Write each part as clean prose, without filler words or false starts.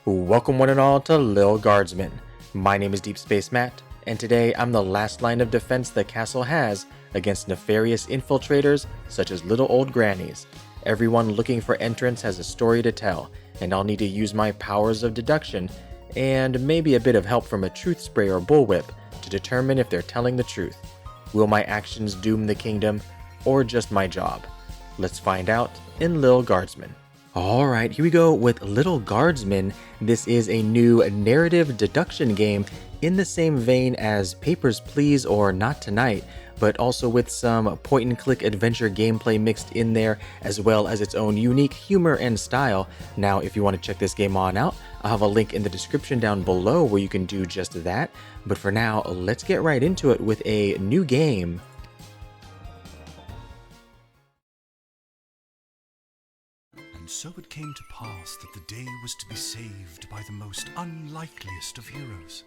Welcome one and all to Lil Guardsman. My name is Deep Space Matt, and today I'm the last line of defense the castle has against nefarious infiltrators such as little old grannies. Everyone looking for entrance has a story to tell, and I'll need to use my powers of deduction and maybe a bit of help from a truth spray or bullwhip to determine if they're telling the truth. Will my actions doom the kingdom, or just my job? Let's find out in Lil Guardsman. Alright, here we go with Lil Guardsman. This is a new narrative deduction game in the same vein as Papers, Please or Not Tonight, but also with some point-and-click adventure gameplay mixed in there, as well as its own unique humor and style. Now, if you want to check this game on out, I'll have a link in the description down below where you can do just that. But for now, let's get right into it with a new game. And so it came to pass that the day was to be saved by the most unlikeliest of heroes,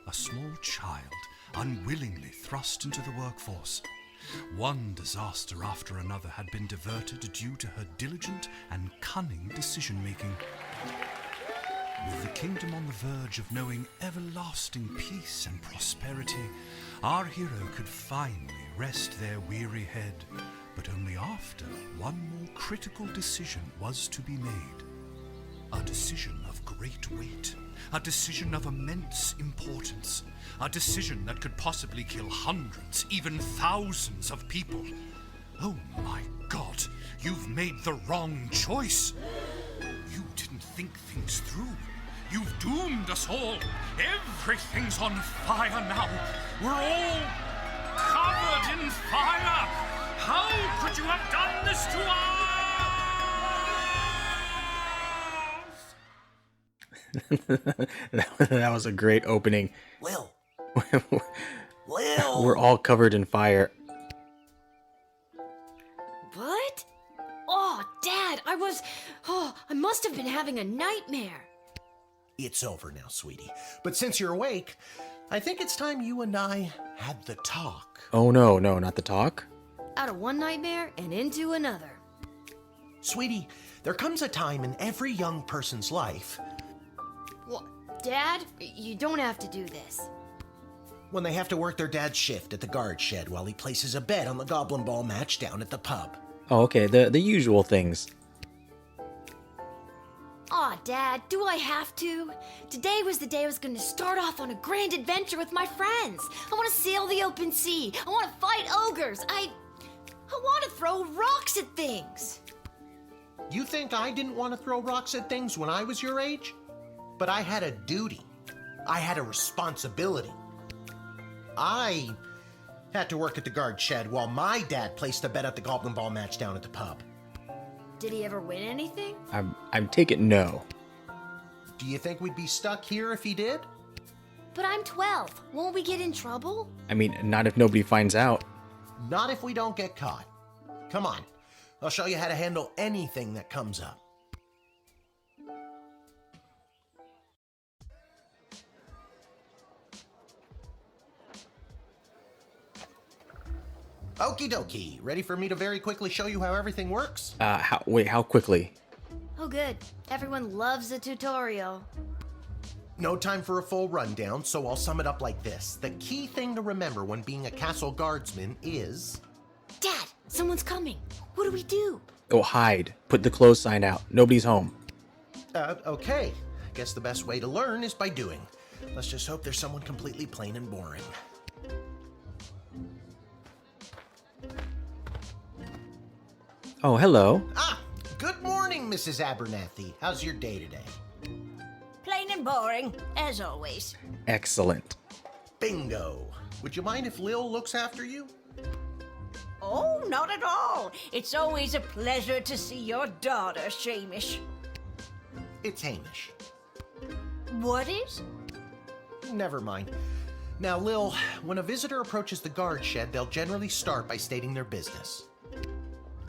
a small child unwillingly thrust into the workforce. One disaster after another had been diverted due to her diligent and cunning decision-making. With the kingdom on the verge of knowing everlasting peace and prosperity, our hero could finally rest their weary head, but only after one more critical decision was to be made. A decision of great weight, a decision of immense importance, a decision that could possibly kill hundreds, even thousands of people. Oh my God, you've made the wrong choice. You didn't think things through. You've doomed us all. Everything's on fire now. We're all covered in fire. How could you have done this That was a great opening. Lil. We're all covered in fire. What? Oh, Dad, I must have been having a nightmare. It's over now, sweetie. But since you're awake, I think it's time you and I had the talk. Oh no, not the talk. Out of one nightmare and into another. Sweetie, there comes a time in every young person's life What? Dad, you don't have to do this. when they have to work their dad's shift at the guard shed while he places a bet on the goblin ball match down at the pub. Oh, okay, the usual things. Aw, Dad, do I have to? Today was the day I was going to start off on a grand adventure with my friends. I want to sail the open sea. I want to fight ogres. I want to throw rocks at things. You think I didn't want to throw rocks at things when I was your age? But I had a duty. I had a responsibility. I had to work at the guard shed while my dad placed a bet at the goblin ball match down at the pub. Did he ever win anything? I'm taking no. Do you think we'd be stuck here if he did? But I'm 12. Won't we get in trouble? I mean, not if nobody finds out. Not if we don't get caught. Come on, I'll show you how to handle anything that comes up. Okie dokie, ready for me to very quickly show you how everything works? How quickly? Oh, good. Everyone loves a tutorial. No time for a full rundown, so I'll sum it up like this. The key thing to remember when being a castle guardsman is... Dad, someone's coming. What do we do? Oh, hide. Put the close sign out. Nobody's home. Okay. Guess the best way to learn is by doing. Let's just hope there's someone completely plain and boring. Oh, hello. Ah, good morning, Mrs. Abernathy. How's your day today? Plain and boring, as always. Excellent. Bingo. Would you mind if Lil looks after you? Oh, not at all. It's always a pleasure to see your daughter, Sheamus. It's Hamish. What is? Never mind. Now, Lil, when a visitor approaches the guard shed, they'll generally start by stating their business.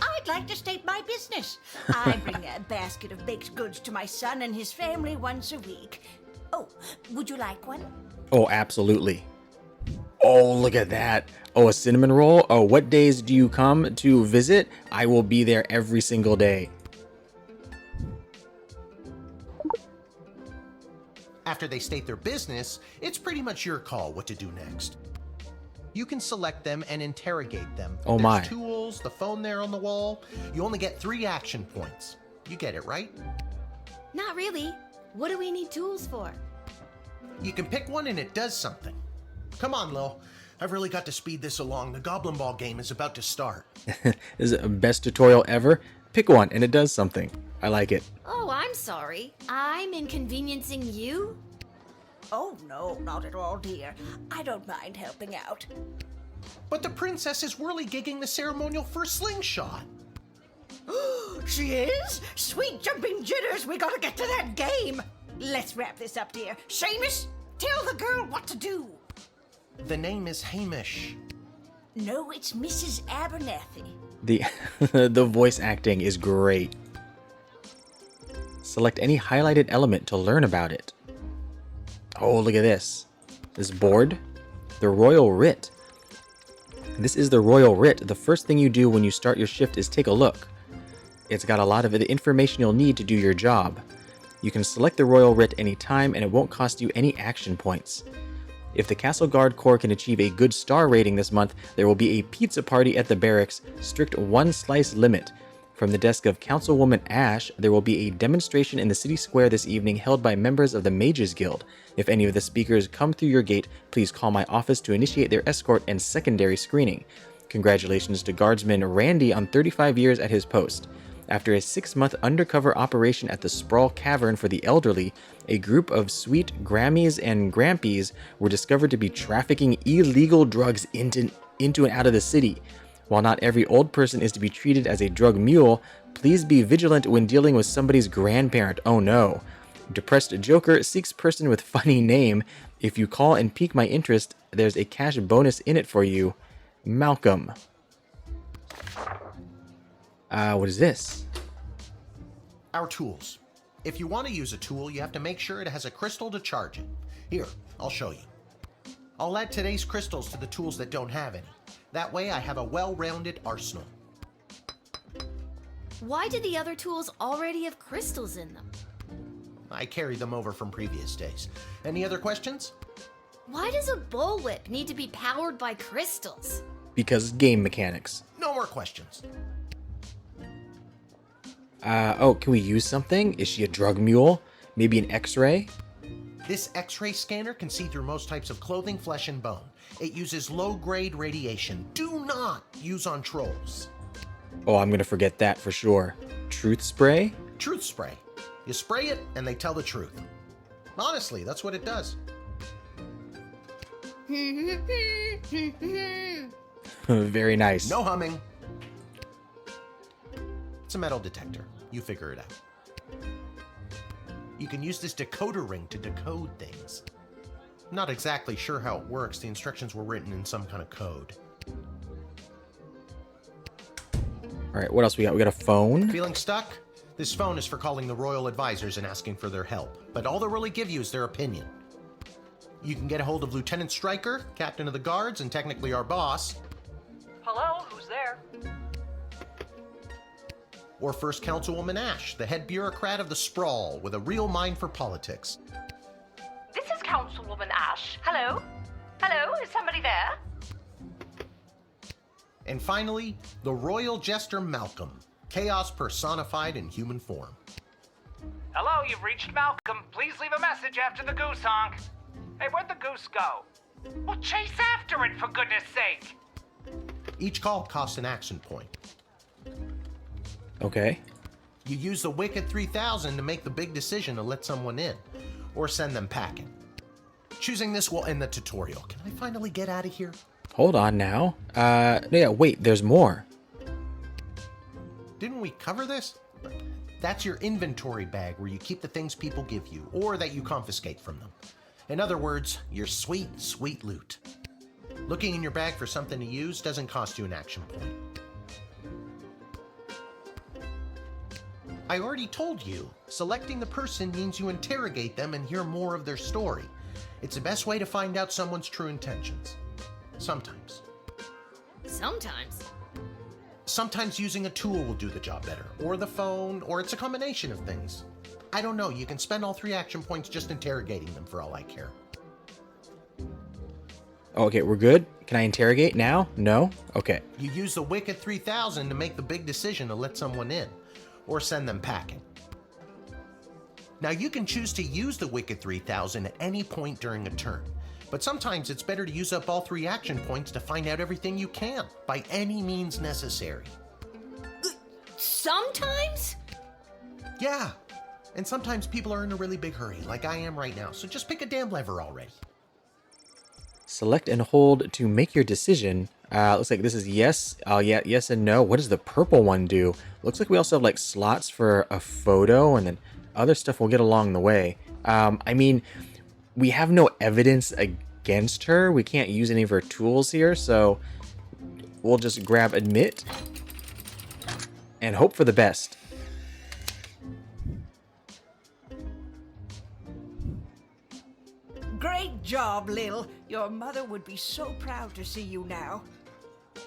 I'd like to state my business. I bring a basket of baked goods to my son and his family once a week. Oh, would you like one? Oh, absolutely. Oh, look at that. Oh, a cinnamon roll? Oh, what days do you come to visit? I will be there every single day. After they state their business, it's pretty much your call what to do next. You can select them and interrogate them. Oh There's my. tools, the phone there on the wall. You only get 3 action points. You get it, right? Not really. What do we need tools for? You can pick one and it does something. Come on, Lil. I've really got to speed this along. The Goblin Ball game is about to start. This is the best tutorial ever. Pick one and it does something. I like it. Oh, I'm sorry. I'm inconveniencing you? Oh, no, not at all, dear. I don't mind helping out. But the princess is whirly-gigging the ceremonial for slingshot. She is? Sweet jumping jitters, we gotta get to that game. Let's wrap this up, dear. Sheamus, tell the girl what to do. The name is Hamish. No, it's Mrs. Abernathy. The voice acting is great. Select any highlighted element to learn about it. Oh, look at this. This board. The Royal Writ. This is the Royal Writ. The first thing you do when you start your shift is take a look. It's got a lot of the information you'll need to do your job. You can select the Royal Writ anytime and it won't cost you any action points. If the Castle Guard Corps can achieve a good star rating this month, there will be a pizza party at the barracks, strict 1 slice limit. From the desk of Councilwoman Ash, there will be a demonstration in the city square this evening held by members of the Mages Guild. If any of the speakers come through your gate, please call my office to initiate their escort and secondary screening. Congratulations to Guardsman Randy on 35 years at his post. After a 6-month undercover operation at the Sprawl Cavern for the elderly, a group of sweet Grammies and Grampies were discovered to be trafficking illegal drugs into and out of the city. While not every old person is to be treated as a drug mule, please be vigilant when dealing with somebody's grandparent. Oh no. Depressed Joker seeks person with funny name. If you call and pique my interest, there's a cash bonus in it for you. Malcolm. What is this? Our tools. If you want to use a tool, you have to make sure it has a crystal to charge it. Here, I'll show you. I'll add today's crystals to the tools that don't have any. That way I have a well-rounded arsenal. Why did the other tools already have crystals in them? I carried them over from previous days. Any other questions? Why does a bullwhip need to be powered by crystals? Because game mechanics. No more questions. Oh, can we use something? Is she a drug mule? Maybe an X-ray? This X-ray scanner can see through most types of clothing, flesh, and bone. It uses low-grade radiation. Do not use on trolls. Oh, I'm gonna forget that for sure. Truth spray? Truth spray. You spray it, and they tell the truth. Honestly, that's what it does. Very nice. No humming. It's a metal detector. You figure it out. You can use this decoder ring to decode things. I'm not exactly sure how it works. The instructions were written in some kind of code. Alright, what else we got? We got a phone. Feeling stuck? This phone is for calling the royal advisors and asking for their help. But all they'll really give you is their opinion. You can get a hold of Lieutenant Stryker, captain of the guards, and technically our boss. Hello, who's there? Or First Councilwoman Ash, the head bureaucrat of the Sprawl, with a real mind for politics. This is Councilwoman Ash. Hello? Hello, is somebody there? And finally, the royal jester Malcolm, chaos personified in human form. Hello, you've reached Malcolm. Please leave a message after the goose honk. Hey, where'd the goose go? Well, chase after it, for goodness sake. Each call costs an action point. Okay. You use the Wicked 3000 to make the big decision to let someone in, or send them packing. Choosing this will end the tutorial. Can I finally get out of here? Hold on now. Yeah, wait, there's more. Didn't we cover this? That's your inventory bag where you keep the things people give you, or that you confiscate from them. In other words, your sweet, sweet loot. Looking in your bag for something to use doesn't cost you an action point. I already told you, selecting the person means you interrogate them and hear more of their story. It's the best way to find out someone's true intentions. Sometimes. Sometimes. Sometimes using a tool will do the job better, or the phone, or it's a combination of things. I don't know. You can spend all 3 action points just interrogating them for all I care. Okay, we're good. Can I interrogate now? No? Okay. You use the Wicked 3000 to make the big decision to let someone in, or send them packing. Now you can choose to use the Wicked 3000 at any point during a turn, but sometimes it's better to use up all 3 action points to find out everything you can, by any means necessary. Sometimes? Yeah, and sometimes people are in a really big hurry, like I am right now, so just pick a damn lever already. Select and hold to make your decision. Looks like this is yes. Yeah, yes and no. What does the purple one do? Looks like we also have like slots for a photo and then other stuff we'll get along the way. I mean, we have no evidence against her. We can't use any of her tools here, so we'll just grab admit and hope for the best. Great job, Lil. Your mother would be so proud to see you now.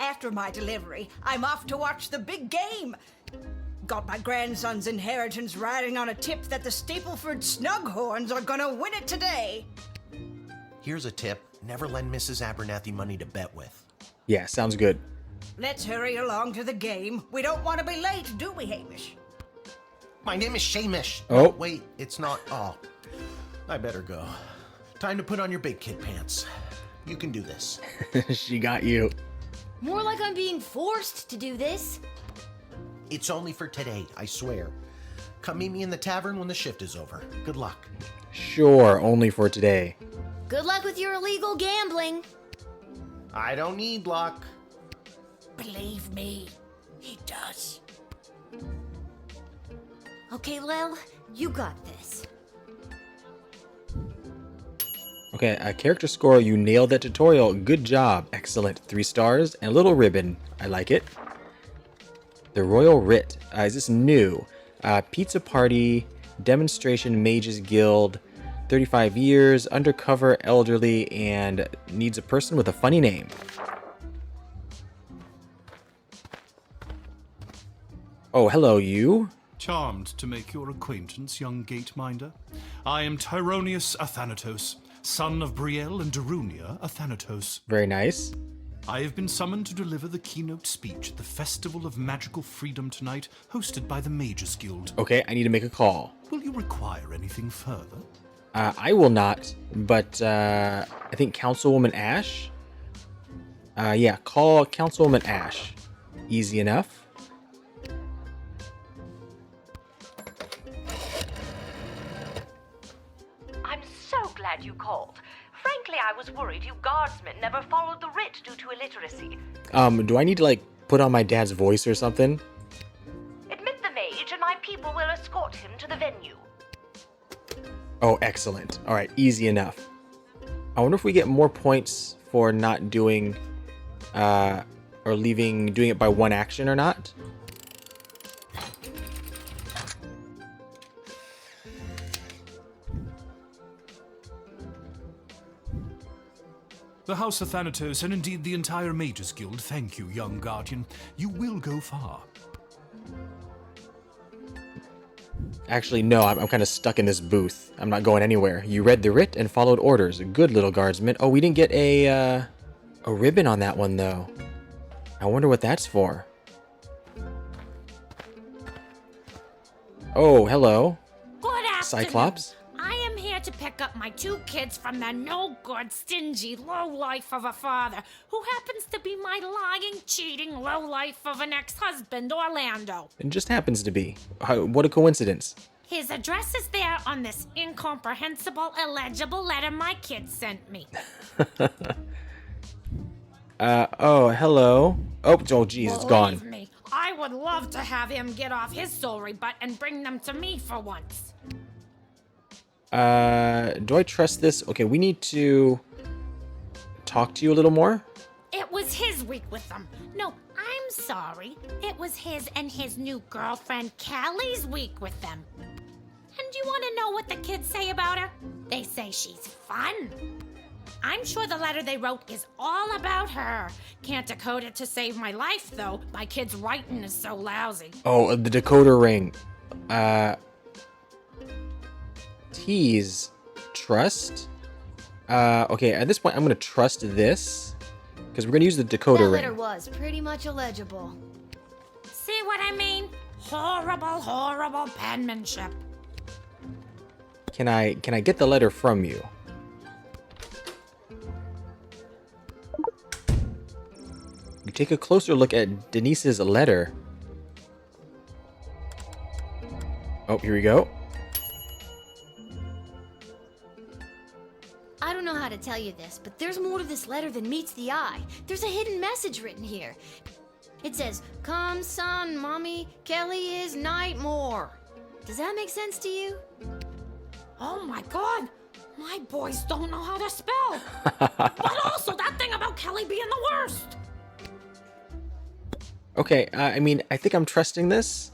After my delivery, I'm off to watch the big game. Got my grandson's inheritance riding on a tip that the Stapleford Snughorns are gonna win it today. Here's a tip. Never lend Mrs. Abernathy money to bet with. Yeah, sounds good. Let's hurry along to the game. We don't want to be late, do we, Hamish? My name is Sheamus. Oh. Wait, it's not. Oh, I better go. Time to put on your big kid pants. You can do this. She got you. More like I'm being forced to do this. It's only for today, I swear. Come meet me in the tavern when the shift is over. Good luck. Sure, only for today. Good luck with your illegal gambling. I don't need luck. Believe me, he does. Okay, Lil, you got this. Okay, a character score. You nailed that tutorial. Good job. Excellent. 3 stars and a little ribbon. I like it. The Royal Writ. Is this new? Pizza Party, Demonstration Mages Guild, 35 years, undercover, elderly, and needs a person with a funny name. Oh, hello, you. Charmed to make your acquaintance, young gateminder. I am Tyronius Athanatos, son of Brielle and Darunia Athanatos. Very nice. I have been summoned to deliver the keynote speech at the Festival of Magical Freedom tonight, hosted by the Mages Guild. Okay, I need to make a call. Will you require anything further? I will not, but I think Councilwoman Ash? Yeah, call Councilwoman Ash. Easy enough. I'm so glad you called. Frankly, I was worried you guardsmen never followed the writ due to illiteracy. Do I need to, like, put on my dad's voice or something? Admit the mage and my people will escort him to the venue. Oh, excellent. All right, easy enough. I wonder if we get more points for not doing, or doing it by one action or not. The House of Thanatos, and indeed the entire Mages Guild, thank you, young guardian. You will go far. Actually, no, I'm kind of stuck in this booth. I'm not going anywhere. You read the writ and followed orders. Good little guardsman. Oh, we didn't get a ribbon on that one, though. I wonder what that's for. Oh, hello. Good afternoon. Cyclops? I am here to pick up my 2 kids from the no-good, stingy lowlife of a father who happens to be my lying, cheating lowlife of an ex-husband, Orlando. It just happens to be. What a coincidence. His address is there on this incomprehensible, illegible letter my kid sent me. Oh, hello. Oh, geez, it's gone. Believe me, I would love to have him get off his sorry butt and bring them to me for once. Do I trust this? Okay, we need to talk to you a little more. It was his week with them. No, I'm sorry. It was his and his new girlfriend Callie's week with them. And you want to know what the kids say about her? They say she's fun. I'm sure the letter they wrote is all about her. Can't decode it to save my life, though. My kid's writing is so lousy. Oh, the decoder ring. T's trust. Okay, at this point, I'm gonna trust this because we're gonna use the decoder That ring. letter was pretty much illegible. See what I mean? Horrible, horrible penmanship. Can I get the letter from you? You take a closer look at Denise's letter. Oh, here we go. I don't know how to tell you this, but there's more to this letter than meets the eye. There's a hidden message written here. It says, "Come, son, mommy, Kelly is Nightmare." Does that make sense to you? Oh my god! My boys don't know how to spell! But also that thing about Kelly being the worst! Okay, I mean, I think I'm trusting this.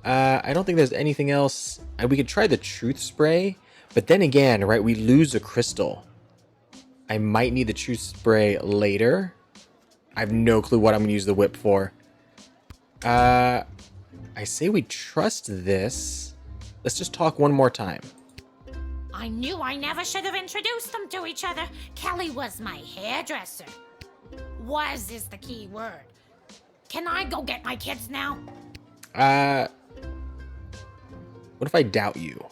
I don't think there's anything else. We could try the truth spray, but then again, right, we lose a crystal. I might need the truth spray later. I have no clue what I'm going to use the whip for. I say we trust this. Let's just talk one more time. I knew I never should have introduced them to each other. Kelly was my hairdresser. Was is the key word. Can I go get my kids now? What if I doubt you?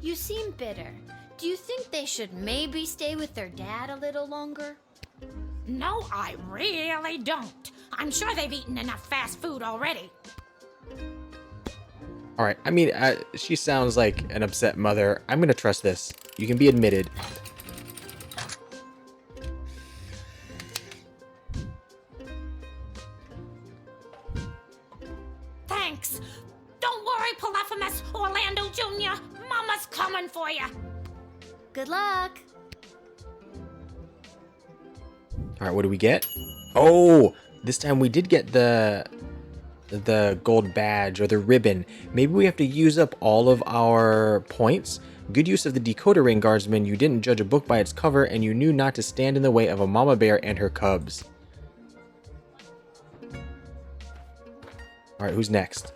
You seem bitter. Do you think they should maybe stay with their dad a little longer? No, I really don't. I'm sure they've eaten enough fast food already. All right, I mean, she sounds like an upset mother. I'm going to trust this. You can be admitted. Thanks. Don't worry, Polyphemus, Orlando Jr. Mama's coming for you. Good luck. All right, what do we get? Oh, this time we did get the gold badge or the ribbon. Maybe we have to use up all of our points. Good use of the decoder ring, Guardsman. You didn't judge a book by its cover, and you knew not to stand in the way of a mama bear and her cubs. All right, who's next?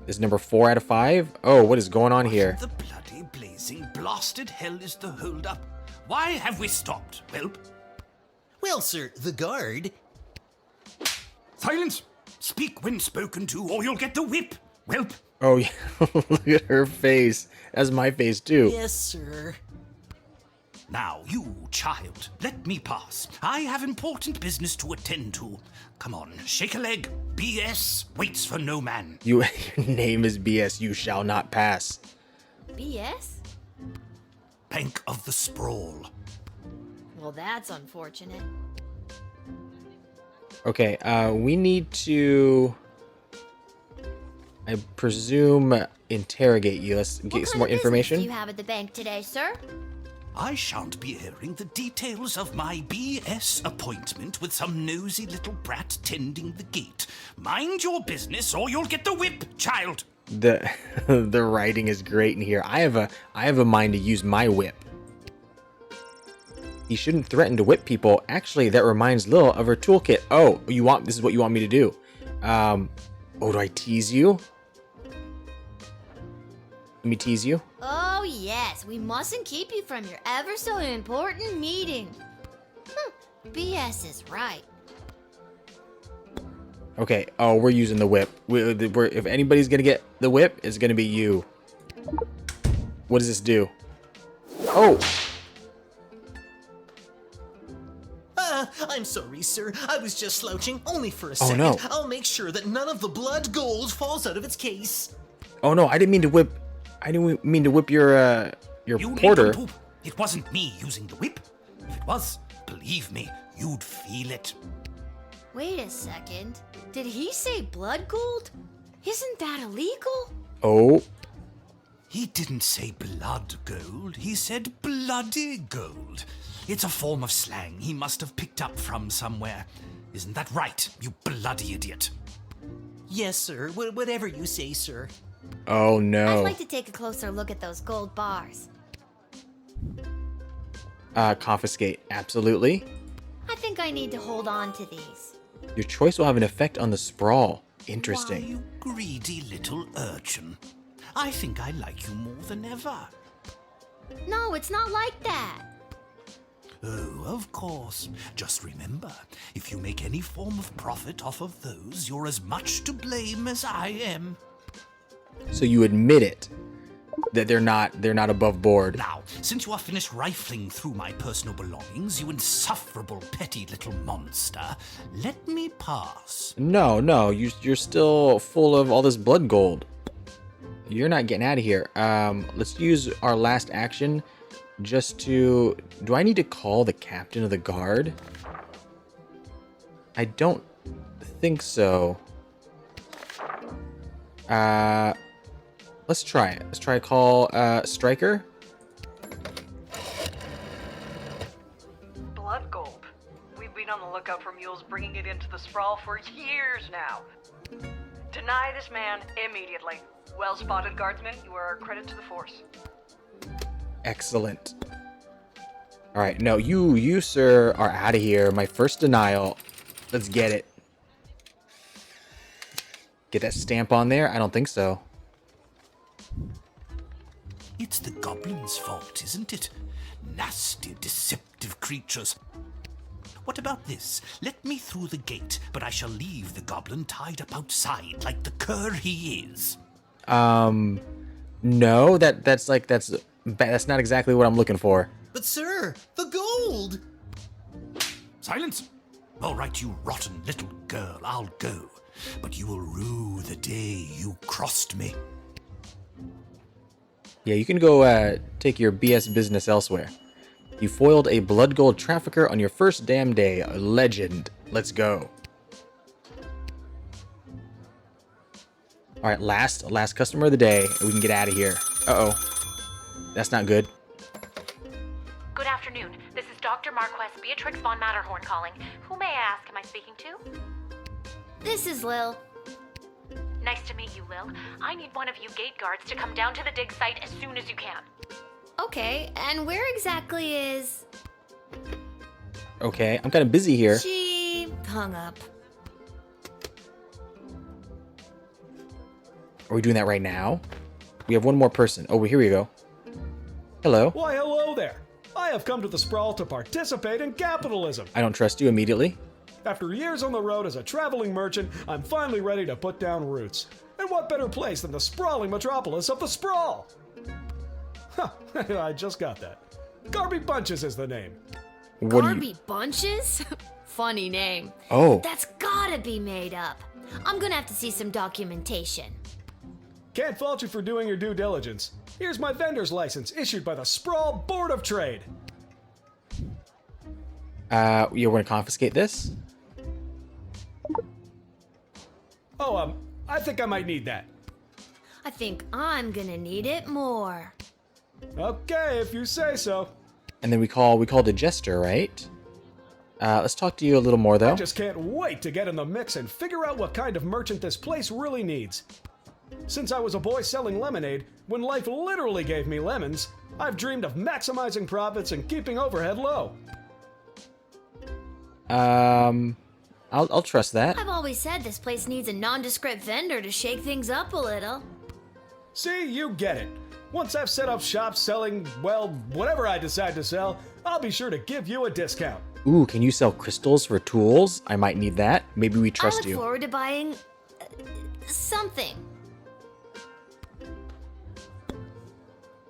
This is number 4 out of 5. Oh, what is going on here? The bloody blazing blasted hell is the hold-up. Why have we stopped, Whelp? Well, sir, the guard. Silence! Speak when spoken to, or you'll get the whip, Whelp. Oh, yeah. Look at her face. That's my face, too. Yes, sir. Now, you, child, let me pass. I have important business to attend to. Come on, shake a leg. BS waits for no man. Your name is BS. You shall not pass. BS? Bank of the Sprawl. Well, that's unfortunate. Okay, we need to, I presume, interrogate you. Let's get some more information. What kind of business do you have at the bank today, sir? I shan't be airing the details of my BS appointment with some nosy little brat tending the gate. Mind your business or you'll get the whip, child. The the writing is great in here. I have a mind to use my whip. You shouldn't threaten to whip people. Actually, that reminds Lil of her toolkit. Oh, this is what you want me to do. Oh, do I tease you? Let me tease you. Oh, yes. We mustn't keep you from your ever so important meeting. BS is right. Okay. Oh, we're using the whip. If anybody's gonna get the whip, it's gonna be you. What does this do? Oh. I'm sorry, sir. I was just slouching, only for a second. No. I'll make sure that none of the blood gold falls out of its case. Oh no, I didn't mean to whip. I didn't mean to whip your You porter. need to poop. It wasn't me using the whip. If it was, believe me, you'd feel it. Wait a second. Did he say blood gold? Isn't that illegal? Oh. He didn't say blood gold. He said bloody gold. It's a form of slang he must have picked up from somewhere. Isn't that right, you bloody idiot? Yes, sir. Whatever you say, sir. Oh no. I'd like to take a closer look at those gold bars. Confiscate. Absolutely. I think I need to hold on to these. Your choice will have an effect on the sprawl. Interesting. Why, you greedy little urchin. I think I like you more than ever. No, it's not like that. Oh, of course. Just remember, if you make any form of profit off of those, you're as much to blame as I am. So you admit it, that they're not above board. Now, since you are finished rifling through my personal belongings, you insufferable petty little monster, let me pass. No, you're still full of all this blood gold. You're not getting out of here. Let's use our last action just to... Do I need to call the captain of the guard? I don't think so. Let's try it. Let's try call Striker. Blood gold. We've been on the lookout for mules bringing it into the sprawl for years now. Deny this man immediately. Well spotted, guardsman. You are a credit to the force. Excellent. All right, no, you sir are out of here. My first denial. Let's get it. Get that stamp on there? I don't think so. It's the goblin's fault, isn't it? Nasty, deceptive creatures. What about this? Let me through the gate, but I shall leave the goblin tied up outside like the cur he is. No, that's not exactly what I'm looking for. But sir, the gold! Silence! All right, you rotten little girl, I'll go. But you will rue the day you crossed me. Yeah, you can go take your BS business elsewhere. You foiled a blood gold trafficker on your first damn day. A legend. Let's go. All right, last customer of the day. We can get out of here. Uh-oh. That's not good. Good afternoon. This is Dr. Marquess Beatrix von Matterhorn calling. Who may I ask am I speaking to? This is Lil. Nice to meet you, Lil. I need one of you gate guards to come down to the dig site as soon as you can. Okay, and where exactly is... Okay, I'm kind of busy here. She hung up. Are we doing that right now? We have one more person. Oh, here we go. Hello. Why, hello there. I have come to the sprawl to participate in capitalism. I don't trust you immediately. After years on the road as a traveling merchant, I'm finally ready to put down roots. And what better place than the sprawling metropolis of the sprawl? Huh, I just got that. Garby Bunches is the name. What do you... Garby Bunches? Funny name. Oh. That's gotta be made up. I'm gonna have to see some documentation. Can't fault you for doing your due diligence. Here's my vendor's license issued by the Sprawl Board of Trade. You're gonna confiscate this? Oh, I think I might need that. I think I'm gonna need it more. Okay, if you say so. And then we call the jester, right? Let's talk to you a little more, though. I just can't wait to get in the mix and figure out what kind of merchant this place really needs. Since I was a boy selling lemonade, when life literally gave me lemons, I've dreamed of maximizing profits and keeping overhead low. I'll trust that. I've always said this place needs a nondescript vendor to shake things up a little. See, you get it. Once I've set up shop selling, well, whatever I decide to sell, I'll be sure to give you a discount. Ooh, can you sell crystals for tools? I might need that. Maybe we trust I look you. forward to buying... something.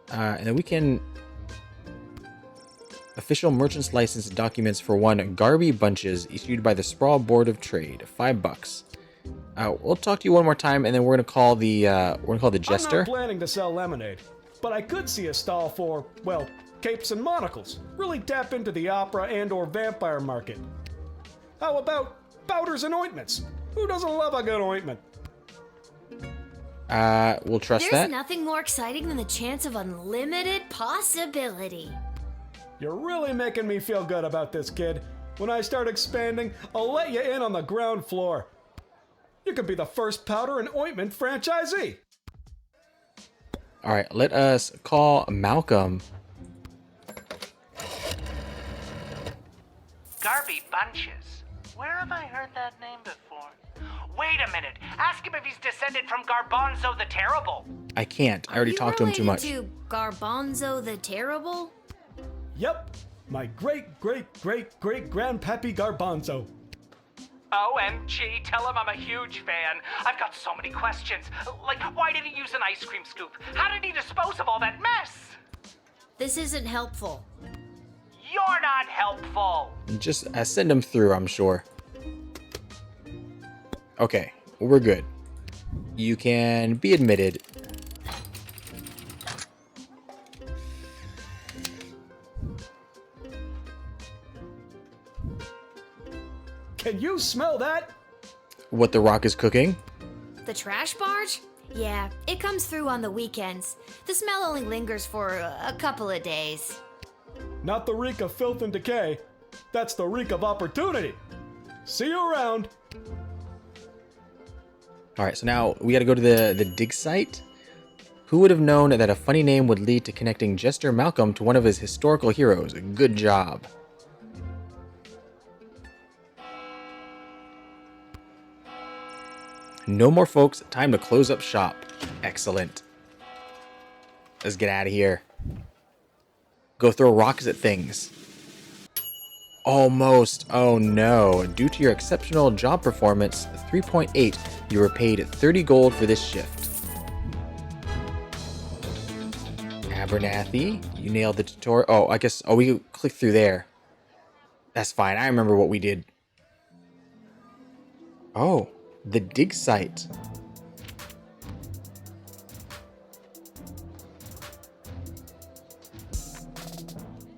And then we can... Official merchant's license documents for one Garby Bunches issued by the Sprawl Board of Trade. $5. We'll talk to you one more time, and then we're gonna call the jester. I'm not planning to sell lemonade, but I could see a stall for, well, capes and monocles. Really tap into the opera and/or vampire market. How about powders and ointments? Who doesn't love a good ointment? We'll trust There's that. nothing more exciting than the chance of unlimited possibility. You're really making me feel good about this, kid. When I start expanding, I'll let you in on the ground floor. You could be the first powder and ointment franchisee. All right, let us call Malcolm. Garby Bunches. Where have I heard that name before? Wait a minute. Ask him if he's descended from Garbanzo the Terrible. I can't. I already talked to him too much. Are you related to Garbanzo the Terrible? Yep, my great-great-great-great-grandpappy Garbanzo. OMG, tell him I'm a huge fan. I've got so many questions. Like, why did he use an ice cream scoop? How did he dispose of all that mess? This isn't helpful. You're not helpful. Just send him through, I'm sure. Okay, we're good. You can be admitted. Can you smell that? What the Rock is cooking? The trash barge? Yeah, it comes through on the weekends. The smell only lingers for a couple of days. Not the reek of filth and decay. That's the reek of opportunity. See you around. All right, so now we got to go to the Digsite. Who would have known that a funny name would lead to connecting Jester Malcolm to one of his historical heroes? Good job. No more folks. Time to close up shop. Excellent. Let's get out of here. Go throw rocks at things. Almost. Oh no. Due to your exceptional job performance, 3.8, you were paid 30 gold for this shift. Abernathy, you nailed the tutorial. Oh, I guess. Oh, we click through there. That's fine. I remember what we did. Oh, the Digsite.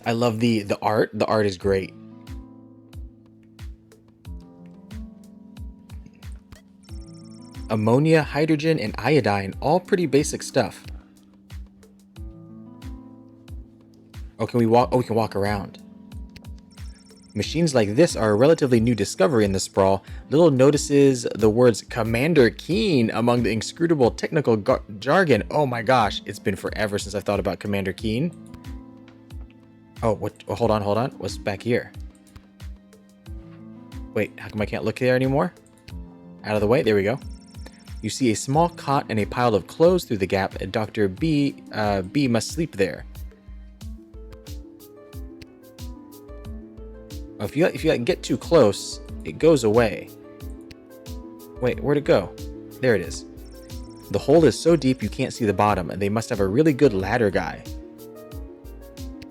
I love the art. The art is great. Ammonia, hydrogen, and iodine, all pretty basic stuff. Oh, can we walk? Oh, we can walk around. Machines like this are a relatively new discovery in the sprawl. Little notices the words Commander Keen among the inscrutable technical jargon. Oh my gosh, it's been forever since I've thought about Commander Keen. Oh, what? Oh, hold on. What's back here? Wait, how come I can't look there anymore? Out of the way. There we go. You see a small cot and a pile of clothes through the gap. Dr. B must sleep there. If you get too close, it goes away. Wait, where'd it go? There it is. The hole is so deep you can't see the bottom, and they must have a really good ladder guy.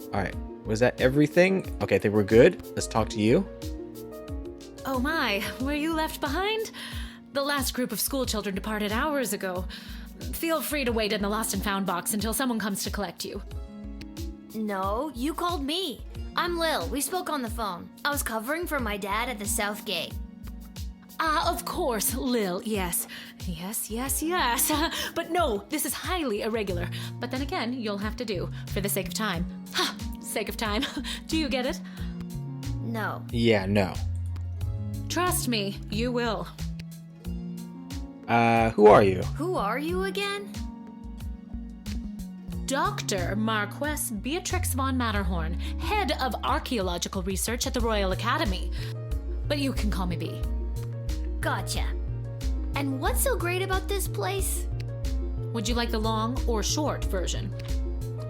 Alright, was that everything? Okay, I think we're good. Let's talk to you. Oh my, were you left behind? The last group of school children departed hours ago. Feel free to wait in the lost and found box until someone comes to collect you. No, you called me. I'm Lil. We spoke on the phone. I was covering for my dad at the South Gate. Ah, of course, Lil, yes. Yes. But no, this is highly irregular. But then again, you'll have to do, for the sake of time. Ha! Sake of time. Do you get it? No. Yeah, no. Trust me, you will. Who are you? Who are you again? Dr. Marquess Beatrix von Matterhorn, head of archaeological research at the Royal Academy. But you can call me B. Gotcha. And what's so great about this place? Would you like the long or short version?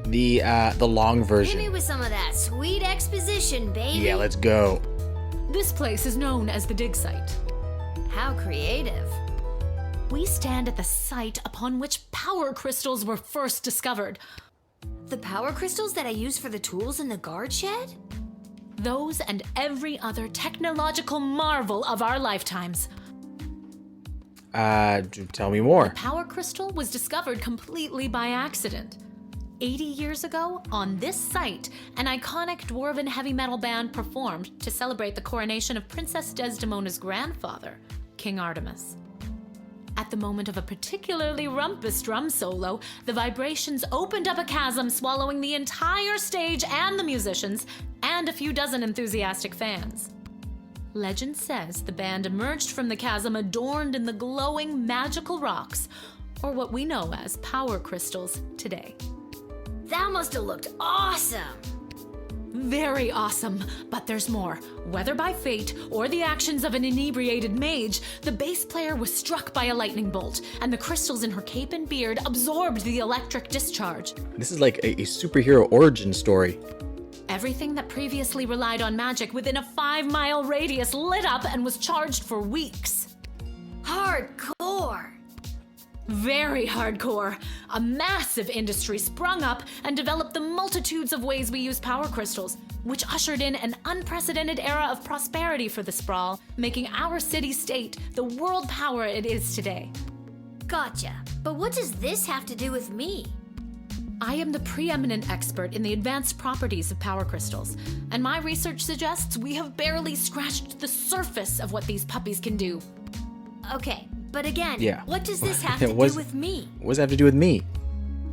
The long version. Hit me with some of that sweet exposition, baby. Yeah, let's go. This place is known as the Digsite. How creative. We stand at the site upon which power crystals were first discovered. The power crystals that I use for the tools in the guard shed? Those and every other technological marvel of our lifetimes. Tell me more. The power crystal was discovered completely by accident. 80 years ago, on this site, an iconic dwarven heavy metal band performed to celebrate the coronation of Princess Desdemona's grandfather, King Artemis. At the moment of a particularly rumpus drum solo, the vibrations opened up a chasm, swallowing the entire stage and the musicians, and a few dozen enthusiastic fans. Legend says the band emerged from the chasm adorned in the glowing magical rocks, or what we know as power crystals today. That must have looked awesome. very awesome. But there's more. Whether by fate or the actions of an inebriated mage, the bass player was struck by a lightning bolt, and the crystals in her cape and beard absorbed the electric discharge. This is like a superhero origin story. Everything that previously relied on magic within a 5-mile radius lit up and was charged for weeks. Hardcore. Very hardcore. A massive industry sprung up and developed the multitudes of ways we use power crystals, which ushered in an unprecedented era of prosperity for the Sprawl, making our city-state the world power it is today. Gotcha. But what does this have to do with me? I am the preeminent expert in the advanced properties of power crystals, and my research suggests we have barely scratched the surface of what these puppies can do. Okay, but again, Yeah. what does this have to do with me? What does that have to do with me?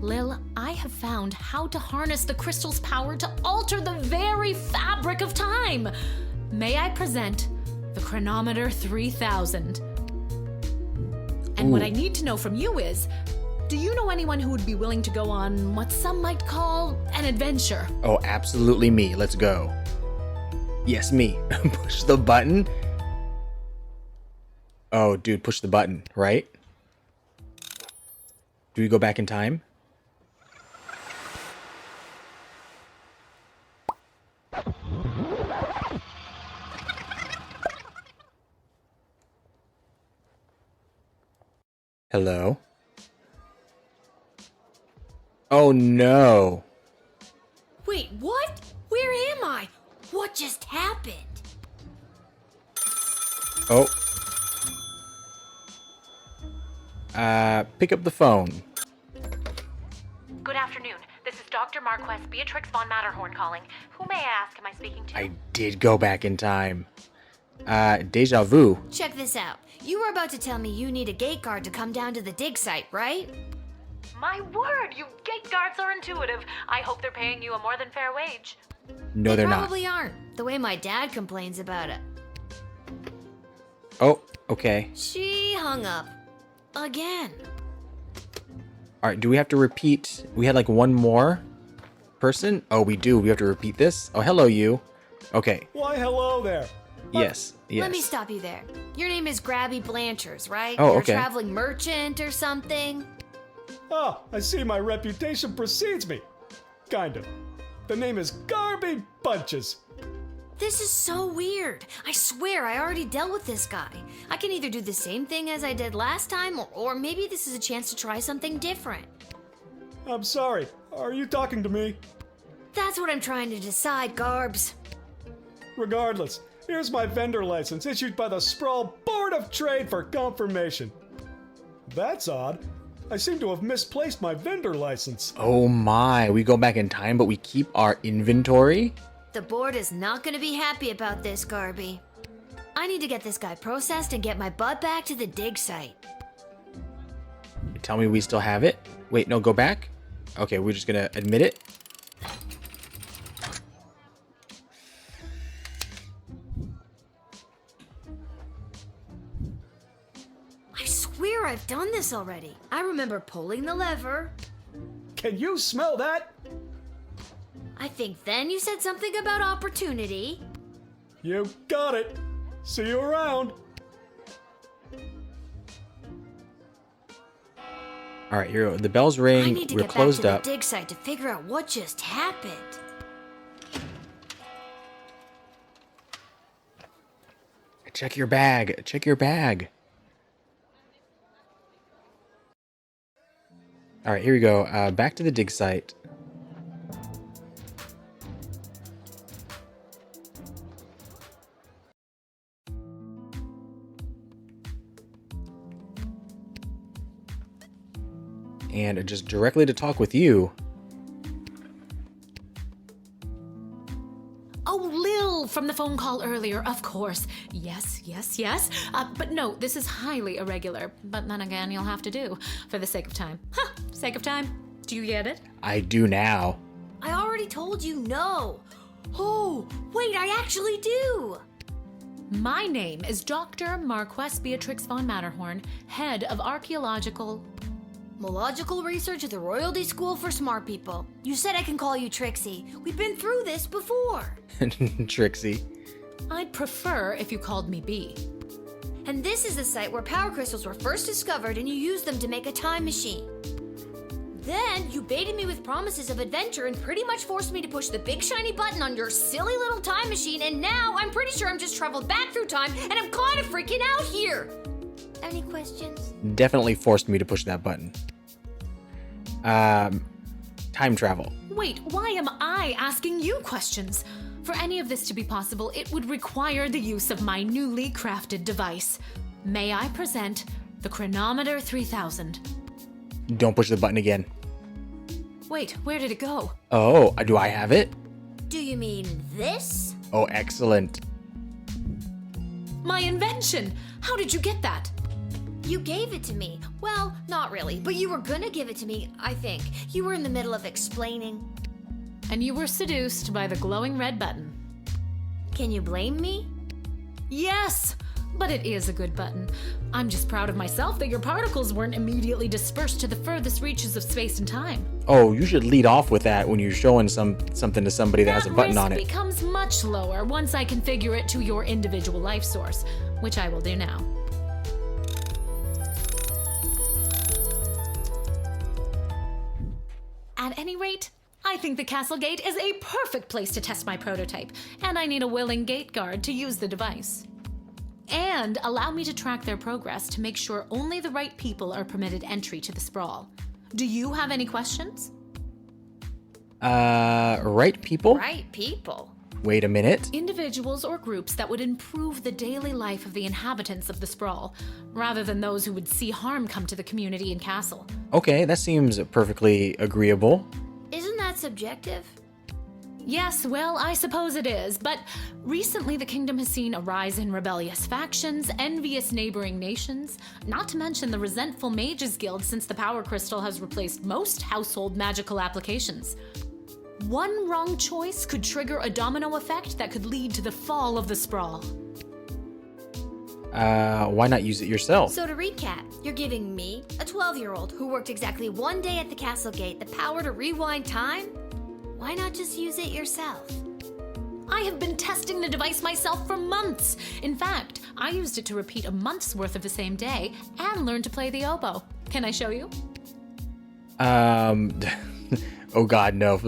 Lil, I have found how to harness the crystal's power to alter the very fabric of time. May I present the Chronometer 3000? And what I need to know from you is, do you know anyone who would be willing to go on what some might call an adventure? Oh, absolutely me. Let's go. Yes, me. Push the button. Oh, dude, push the button, right? Do we go back in time? Hello? Oh no. Wait, what? Where am I? What just happened? Oh. Pick up the phone. Good afternoon. This is Dr. Marquess Beatrix von Matterhorn calling. Who may I ask am I speaking to? I did go back in time. Deja vu. Check this out. You were about to tell me you need a gate guard to come down to the Digsite, right? My word, you gate guards are intuitive. I hope they're paying you a more than fair wage. No, They they're not. probably aren't, the way my dad complains about it. Oh, okay. She hung up. Again. Alright, do we have to repeat? We had like one more person? Oh, we do. We have to repeat this? Oh, hello, you. Okay. Why, hello there. Yes. Yes. Let me stop you there. Your name is Garby Bunches, right? Oh, You're okay. a traveling merchant or something? Ah, I see my reputation precedes me. Kind of. The name is Garby Bunches. This is so weird. I swear I already dealt with this guy. I can either do the same thing as I did last time, or maybe this is a chance to try something different. I'm sorry. Are you talking to me? That's what I'm trying to decide, Garbs. Regardless, here's my vendor license issued by the Sprawl Board of Trade for confirmation. That's odd. I seem to have misplaced my vendor license. Oh my, we go back in time, but we keep our inventory? The board is not going to be happy about this, Garby. I need to get this guy processed and get my butt back to the dig site. Tell me we still have it? Wait, no, go back? Okay, we're just gonna admit it. I swear I've done this already. I remember pulling the lever. Can you smell that? I think then you said something about opportunity. You got it. See you around. Alright, here, the bells I ring. need to We're get back closed to up. the dig site to figure out what just happened. Check your bag. Check your bag. Alright, here we go. Back to the dig site. And just directly to talk with you. Oh, Lil from the phone call earlier, of course. Yes. But no, this is highly irregular. But then again, you'll have to do for the sake of time. Sake of time. Do you get it? I do now. I already told you no. Oh, wait, I actually do. My name is Dr. Marquess Beatrix von Matterhorn, head of archaeological... Mological research at the Royalty School for Smart People. You said I can call you Trixie. We've been through this before. Trixie. I'd prefer if you called me B. And this is the site where power crystals were first discovered and you used them to make a time machine. Then you baited me with promises of adventure and pretty much forced me to push the big shiny button on your silly little time machine, and now I'm pretty sure I'm just traveled back through time and I'm kind of freaking out here. Any questions? Definitely forced me to push that button. Time travel. Wait, why am I asking you questions? For any of this to be possible, it would require the use of my newly crafted device. May I present the Chronometer 3000? Don't push the button again. Wait, where did it go? Oh, do I have it? Do you mean this? Oh, excellent. My invention! How did you get that? You gave it to me. Well, not really, but you were gonna give it to me, I think. You were in the middle of explaining. And you were seduced by the glowing red button. Can you blame me? Yes! But it is a good button. I'm just proud of myself that your particles weren't immediately dispersed to the furthest reaches of space and time. Oh, you should lead off with that when you're showing something to somebody that has a button on it. That risk becomes much lower once I configure it to your individual life source, which I will do now. At any rate, I think the castle gate is a perfect place to test my prototype, and I need a willing gate guard to use the device. And allow me to track their progress to make sure only the right people are permitted entry to the sprawl. Do you have any questions? Right people? Right people. Wait a minute. Individuals or groups that would improve the daily life of the inhabitants of the sprawl, rather than those who would see harm come to the community and castle. Okay, that seems perfectly agreeable. Isn't that subjective? Yes, well, I suppose it is, but recently the kingdom has seen a rise in rebellious factions, envious neighboring nations, not to mention the resentful Mages Guild since the Power Crystal has replaced most household magical applications. One wrong choice could trigger a domino effect that could lead to the fall of the sprawl. Why not use it yourself? So to recap, you're giving me, a 12-year-old who worked exactly one day at the castle gate, the power to rewind time? Why not just use it yourself? I have been testing the device myself for months. In fact, I used it to repeat a month's worth of the same day and learn to play the oboe. Can I show you? Oh god, no.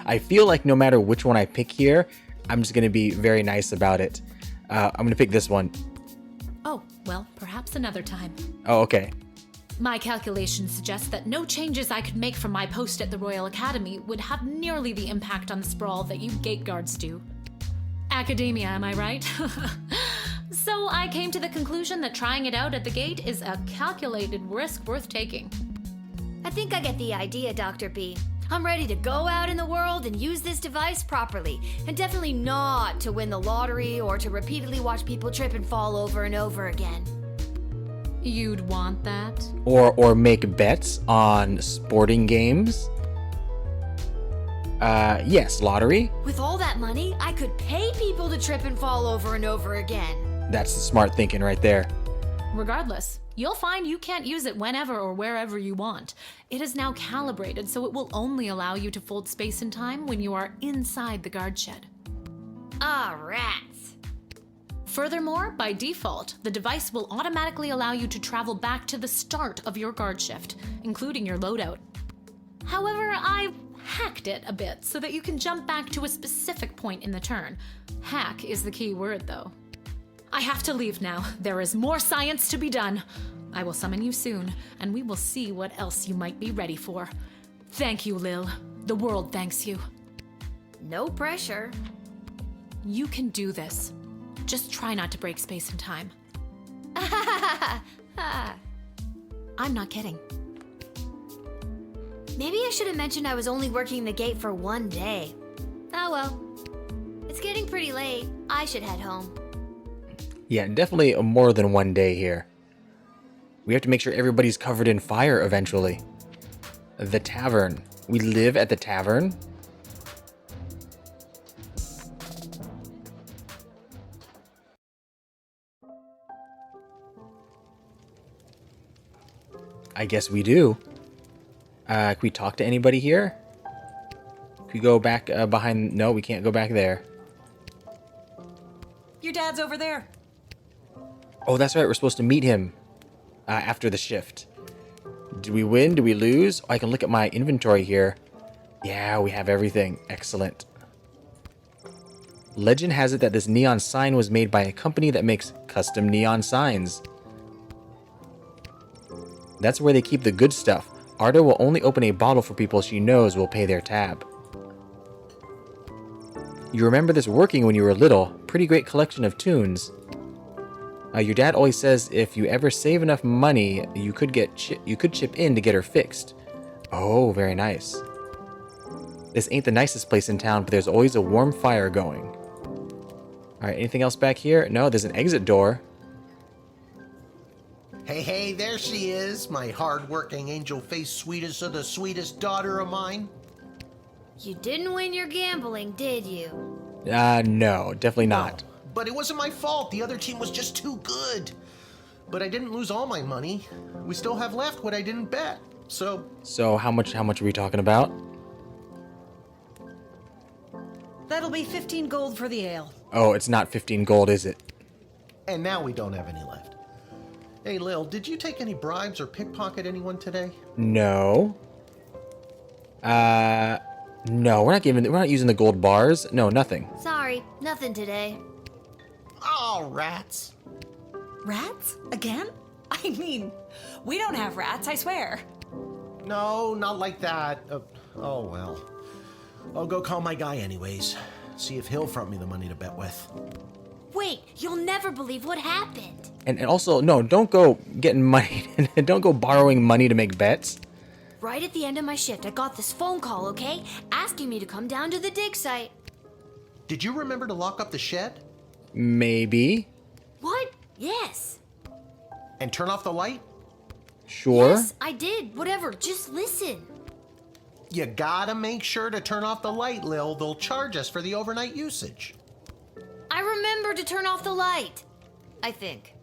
I feel like no matter which one I pick here, I'm just gonna be very nice about it. I'm gonna pick this one. Oh, well, perhaps another time. Oh, okay. My calculations suggest that no changes I could make from my post at the Royal Academy would have nearly the impact on the sprawl that you gate guards do. Academia, am I right? So I came to the conclusion that trying it out at the gate is a calculated risk worth taking. I think I get the idea, Dr. B. I'm ready to go out in the world and use this device properly, and definitely not to win the lottery or to repeatedly watch people trip and fall over and over again. You'd want that? Or make bets on sporting games? Yes, lottery. With all that money, I could pay people to trip and fall over and over again. That's the smart thinking right there. Regardless, you'll find you can't use it whenever or wherever you want. It is now calibrated, so it will only allow you to fold space and time when you are inside the guard shed. Ah, rats. Furthermore, by default, the device will automatically allow you to travel back to the start of your guard shift, including your loadout. However, I've hacked it a bit so that you can jump back to a specific point in the turn. Hack is the key word, though. I have to leave now. There is more science to be done. I will summon you soon, and we will see what else you might be ready for. Thank you, Lil. The world thanks you. No pressure. You can do this. Just try not to break space and time. I'm not kidding. Maybe I should have mentioned I was only working the gate for one day. Oh well. It's getting pretty late. I should head home. Yeah, definitely more than one day here. We have to make sure everybody's covered in fire eventually. The Tavern. We live at the Tavern. I guess we do. Can we talk to anybody here? Can we go back behind? No, we can't go back there. Your dad's over there. Oh, that's right. We're supposed to meet him after the shift. Did we win? Did we lose? Oh, I can look at my inventory here. Yeah, we have everything. Excellent. Legend has it that this neon sign was made by a company that makes custom neon signs. That's where they keep the good stuff. Arda will only open a bottle for people she knows will pay their tab. You remember this working when you were little. Pretty great collection of tunes. Your dad always says if you ever save enough money, you could chip in to get her fixed. Oh, very nice. This ain't the nicest place in town, but there's always a warm fire going. Alright, anything else back here? No, there's an exit door. Hey, there she is, my hard-working, angel-faced sweetest of the sweetest daughter of mine. You didn't win your gambling, did you? No, definitely not. No, but it wasn't my fault. The other team was just too good. But I didn't lose all my money. We still have left what I didn't bet. So how much are we talking about? That'll be 15 gold for the ale. Oh, it's not 15 gold, is it? And now we don't have any left. Hey, Lil, did you take any bribes or pickpocket anyone today? No. No, we're not using the gold bars. No, nothing. Sorry, nothing today. Oh, rats. Rats? Again? I mean, we don't have rats, I swear. No, not like that. Oh, well. I'll go call my guy anyways. See if he'll front me the money to bet with. Wait, you'll never believe what happened. And also, no, don't go getting money. Don't go borrowing money to make bets. Right at the end of my shift, I got this phone call, okay? Asking me to come down to the dig site. Did you remember to lock up the shed? Maybe. What? Yes. And turn off the light? Sure. Yes, I did. Whatever, just listen. You gotta make sure to turn off the light, Lil. They'll charge us for the overnight usage. I remember to turn off the light. I think.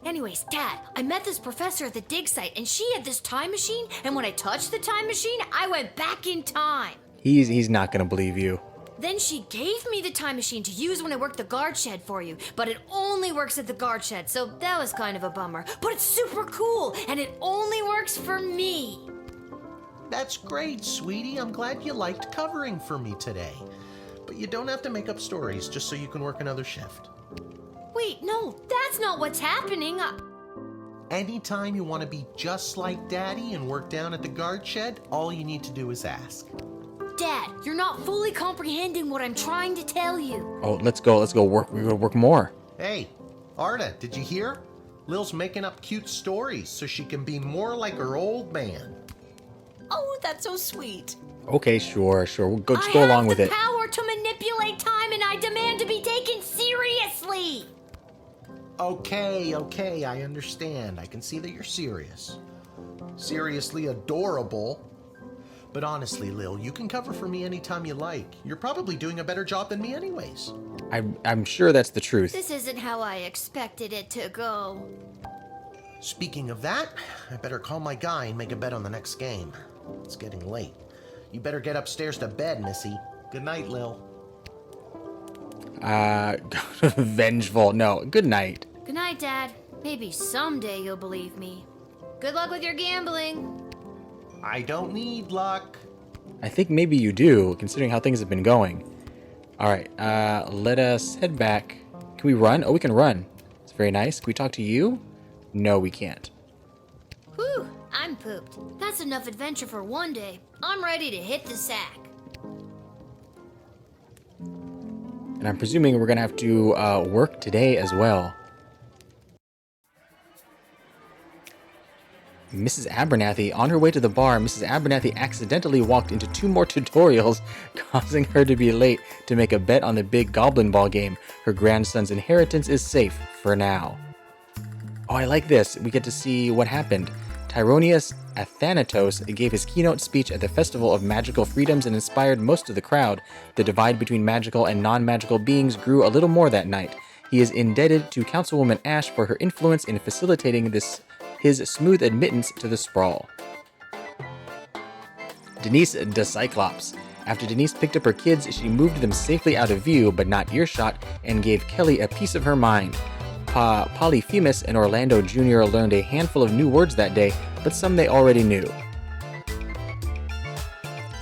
Anyways, Dad, I met this professor at the dig site, and she had this time machine, and when I touched the time machine, I went back in time. He's not gonna believe you. Then she gave me the time machine to use when I work the guard shed for you, but it only works at the guard shed, so that was kind of a bummer. But it's super cool, and it only works for me. That's great, sweetie. I'm glad you liked covering for me today. But you don't have to make up stories just so you can work another shift. Wait, no, that's not what's happening. Anytime you want to be just like Daddy and work down at the guard shed, all you need to do is ask. Dad, you're not fully comprehending what I'm trying to tell you. Oh, let's go work. We're gonna work more. Hey, Arda, did you hear? Lil's making up cute stories so she can be more like her old man. Oh, that's so sweet. Okay, sure. We'll just go along with it. I have the power to manipulate time, and I demand to be taken seriously. Okay, I understand. I can see that you're serious. Seriously adorable. But honestly, Lil, you can cover for me anytime you like. You're probably doing a better job than me anyways. I'm sure that's the truth. This isn't how I expected it to go. Speaking of that, I better call my guy and make a bet on the next game. It's getting late. You better get upstairs to bed, Missy. Good night, Lil. Vengeful. No, good night. Good night, Dad. Maybe someday you'll believe me. Good luck with your gambling. I don't need luck. I think maybe you do, considering how things have been going. Alright, let us head back. Can we run? Oh, we can run. It's very nice. Can we talk to you? No, we can't. Whew, I'm pooped. That's enough adventure for one day. I'm ready to hit the sack. And I'm presuming we're gonna have to work today as well. Mrs. Abernathy, on her way to the bar, Mrs. Abernathy accidentally walked into 2 more tutorials, causing her to be late to make a bet on the big goblin ball game. Her grandson's inheritance is safe for now. Oh, I like this. We get to see what happened. Tyronius Athanatos gave his keynote speech at the Festival of Magical Freedoms and inspired most of the crowd. The divide between magical and non-magical beings grew a little more that night. He is indebted to Councilwoman Ash for her influence in facilitating this his smooth admittance to the sprawl. Denise D'Cyclops. After Denise picked up her kids, she moved them safely out of view, but not earshot, and gave Kelly a piece of her mind. Polyphemus and Orlando Jr. learned a handful of new words that day, but some they already knew.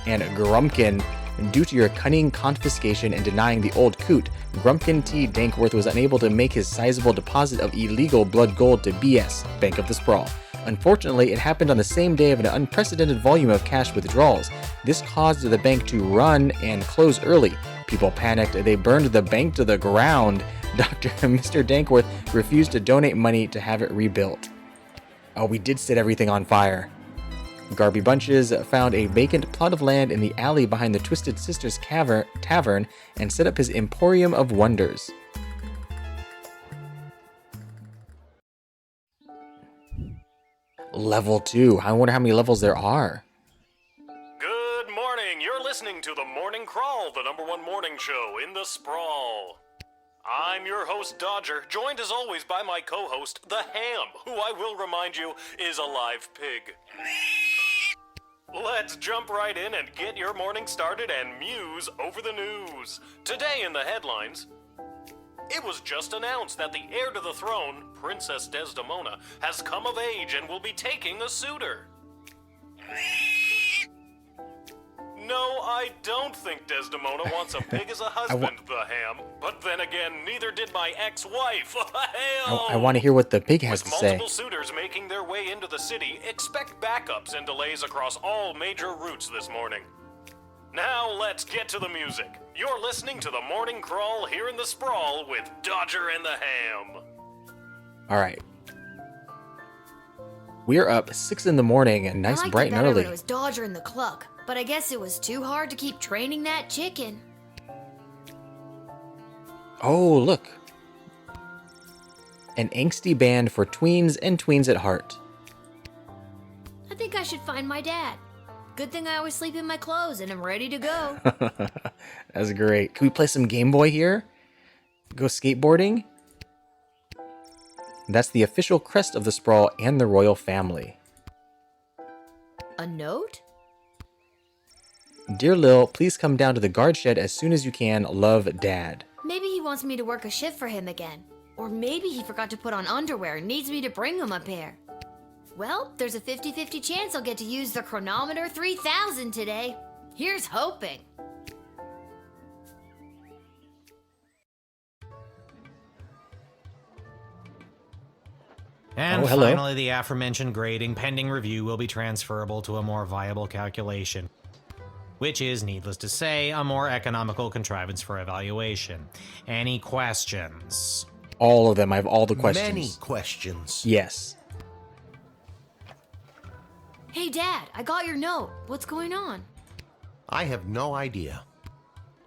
And Grumpkin. Due to your cunning confiscation and denying the old coot, Grumpkin T. Dankworth was unable to make his sizable deposit of illegal blood gold to BS, Bank of the Sprawl. Unfortunately, it happened on the same day of an unprecedented volume of cash withdrawals. This caused the bank to run and close early. People panicked, they burned the bank to the ground. Mr. Dankworth refused to donate money to have it rebuilt. Oh, we did set everything on fire. Garby Bunches found a vacant plot of land in the alley behind the Twisted Sisters Tavern and set up his Emporium of Wonders. Level 2. I wonder how many levels there are. Good morning. You're listening to the Morning Crawl, the #1 morning show in the Sprawl. I'm your host, Dodger, joined as always by my co-host, the Ham, who I will remind you is a live pig. Let's jump right in and get your morning started and muse over the news. Today in the headlines, it was just announced that the heir to the throne, Princess Desdemona, has come of age and will be taking a suitor. No, I don't think Desdemona wants a pig as a husband, the Ham. But then again, neither did my ex-wife. Hell! I want to hear what the pig has to say. With multiple suitors making their way into the city, expect backups and delays across all major routes this morning. Now let's get to the music. You're listening to the Morning Crawl here in the Sprawl with Dodger and the Ham. All right. We're up 6 in the morning and nice, bright and early. It was Dodger and the Cluck, but I guess it was too hard to keep training that chicken. Oh, look. An angsty band for tweens and tweens at heart. I think I should find my dad. Good thing I always sleep in my clothes and I'm ready to go. That's great. Can we play some Game Boy here? Go skateboarding? That's the official crest of the Sprawl and the royal family. A note? Dear Lil, please come down to the guard shed as soon as you can. Love, Dad. Maybe he wants me to work a shift for him again. Or maybe he forgot to put on underwear and needs me to bring him a pair. Well, there's a 50-50 chance I'll get to use the Chronometer 3000 today. Here's hoping. And hello. finally, the aforementioned grading pending review will be transferable to a more viable calculation, which is, needless to say, a more economical contrivance for evaluation. Any questions? All of them. I have all the questions. Many questions. Yes. Hey, Dad, I got your note. What's going on? I have no idea.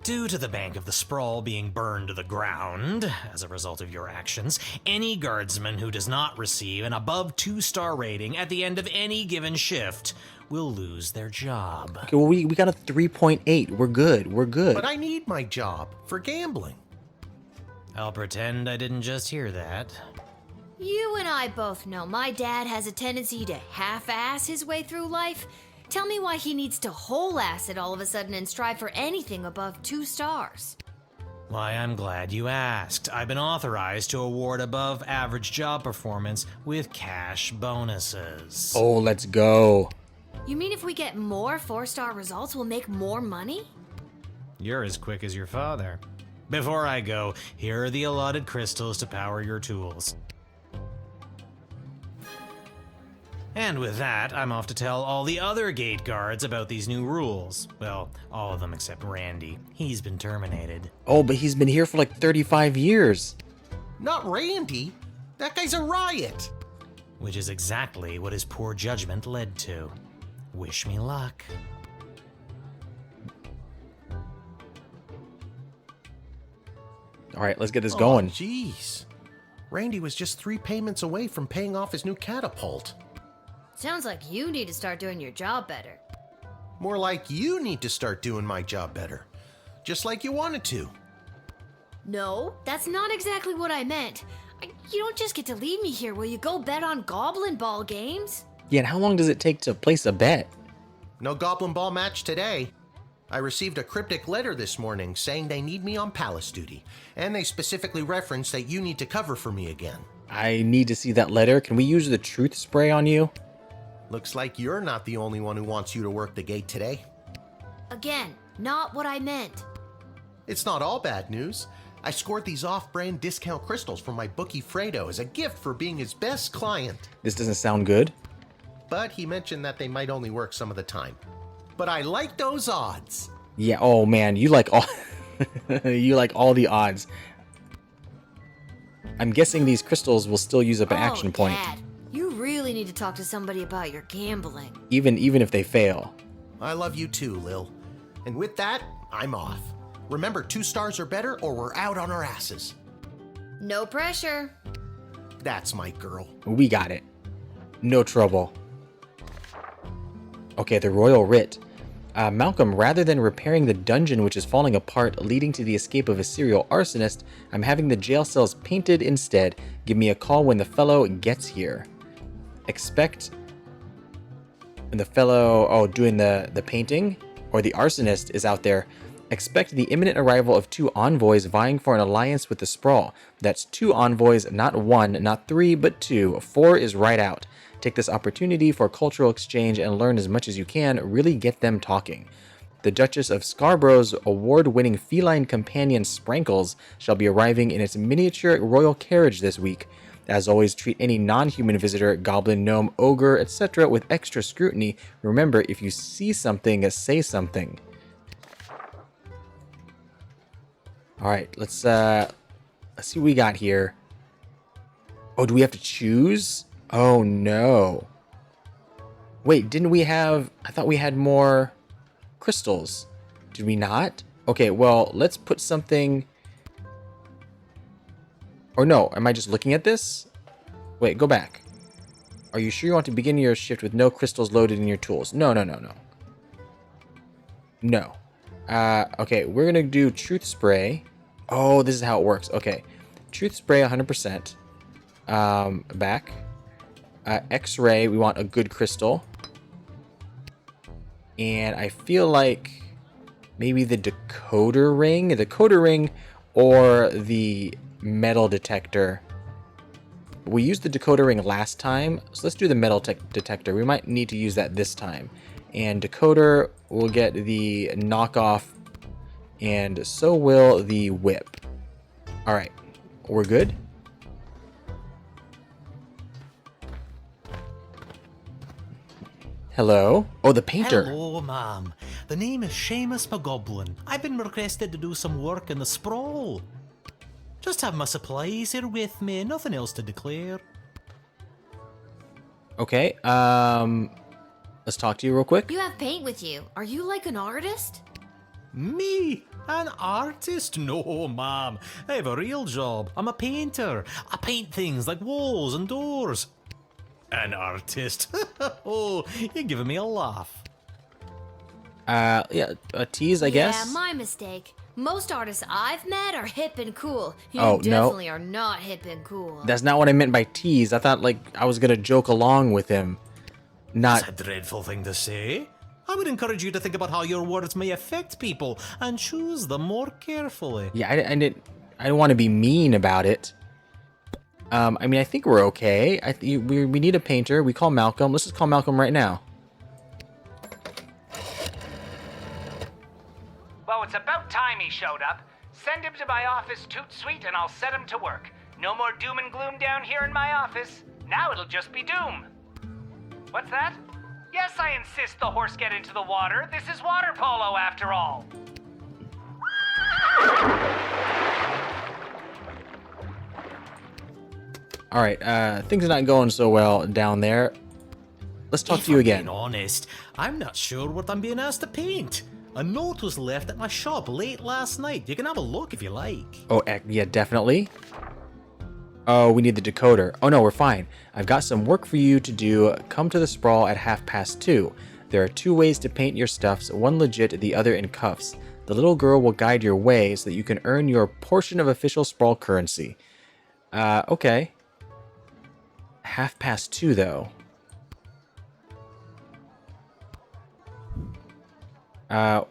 Due to the Bank of the Sprawl being burned to the ground as a result of your actions, any guardsman who does not receive an above 2-star rating at the end of any given shift will lose their job. Okay, well, we got a 3.8. We're good. We're good. But I need my job for gambling. I'll pretend I didn't just hear that. You and I both know my dad has a tendency to half-ass his way through life. Tell me why he needs to whole-ass it all of a sudden and strive for anything above 2 stars. Why, I'm glad you asked. I've been authorized to award above average job performance with cash bonuses. Oh, let's go. You mean if we get more 4-star results, we'll make more money? You're as quick as your father. Before I go, here are the allotted crystals to power your tools. And with that, I'm off to tell all the other gate guards about these new rules. Well, all of them except Randy. He's been terminated. Oh, but he's been here for like 35 years. Not Randy. That guy's a riot. Which is exactly what his poor judgment led to. Wish me luck. All right, let's get this going. Jeez. Randy was just 3 payments away from paying off his new catapult. Sounds like you need to start doing your job better. More like you need to start doing my job better. Just like you wanted to. No, that's not exactly what I meant. You don't just get to leave me here. Will you go bet on Goblin Ball games? Yeah, and how long does it take to place a bet? No Goblin Ball match today. I received a cryptic letter this morning saying they need me on palace duty, and they specifically referenced that you need to cover for me again. I need to see that letter. Can we use the truth spray on you? Looks like you're not the only one who wants you to work the gate today. Again, not what I meant. It's not all bad news. I scored these off-brand discount crystals from my bookie Fredo as a gift for being his best client. This doesn't sound good. But he mentioned that they might only work some of the time. But I like those odds. Yeah, oh man, you like all you like all the odds. I'm guessing these crystals will still use up an action point. Dad, you really need to talk to somebody about your gambling. Even if they fail. I love you too, Lil. And with that, I'm off. Remember, 2 stars or better or we're out on our asses. No pressure. That's my girl. We got it. No trouble. Okay, the Royal Writ. Malcolm, rather than repairing the dungeon which is falling apart leading to the escape of a serial arsonist, I'm having the jail cells painted instead. Give me a call when the fellow gets here. Expect when the fellow, doing the painting, or the arsonist is out there. Expect the imminent arrival of 2 envoys vying for an alliance with the Sprawl. That's 2 envoys, not 1, not 3, but 2. 4 is right out. Take this opportunity for cultural exchange and learn as much as you can, really get them talking. The Duchess of Scarborough's award-winning feline companion Sprankles shall be arriving in its miniature royal carriage this week. As always, treat any non-human visitor, goblin, gnome, ogre, etc. with extra scrutiny. Remember, if you see something, say something. Alright, let's see what we got here. Oh, do we have to choose? Oh no. Wait, didn't we have... I thought we had more crystals. Did we not? Okay, well, let's put something... Or no, am I just looking at this? Wait, go back. Are you sure you want to begin your shift with no crystals loaded in your tools? No. No. Okay, we're gonna do Truth Spray. Oh, this is how it works. Okay. Truth Spray 100%. Back. X-Ray, we want a good crystal. And I feel like maybe the decoder ring or the metal detector. We used the decoder ring last time, so let's do the metal detector. We might need to use that this time. And decoder will get the knockoff, and so will the whip. Alright, we're good? Hello? Oh, the painter. Hello, ma'am. The name is Sheamus MacGoblin. I've been requested to do some work in the Sprawl. Just have my supplies here with me, nothing else to declare. Okay, let's talk to you real quick. You have paint with you. Are you like an artist? Me? An artist? No, ma'am. I have a real job. I'm a painter. I paint things like walls and doors. An artist? Oh, you're giving me a laugh. Yeah, a tease, I guess? Yeah, my mistake. Most artists I've met are hip and cool. You Oh, no. definitely are not hip and cool. That's not what I meant by tease. I thought, like, I was gonna joke along with him. Not... That's a dreadful thing to say. I would encourage you to think about how your words may affect people and choose them more carefully. Yeah, I didn't want to be mean about it. I mean, I think we're okay. We need a painter. We call Malcolm. Let's just call Malcolm right now. Well, it's about time he showed up. Send him to my office toot suite and I'll set him to work. No more doom and gloom down here in my office. Now it'll just be doom. What's that? Yes, I insist the horse get into the water. This is water polo after all. Alright, things are not going so well down there. Let's talk to you again. Being honest, I'm not sure what I'm being asked to paint. A note was left at my shop late last night. You can have a look if you like. Oh, yeah, definitely. Oh, we need the decoder. Oh no, we're fine. I've got some work for you to do. Come to the Sprawl at 2:30. There are 2 ways to paint your stuffs, one legit, the other in cuffs. The little girl will guide your way so that you can earn your portion of official Sprawl currency. Okay. 2:30, though.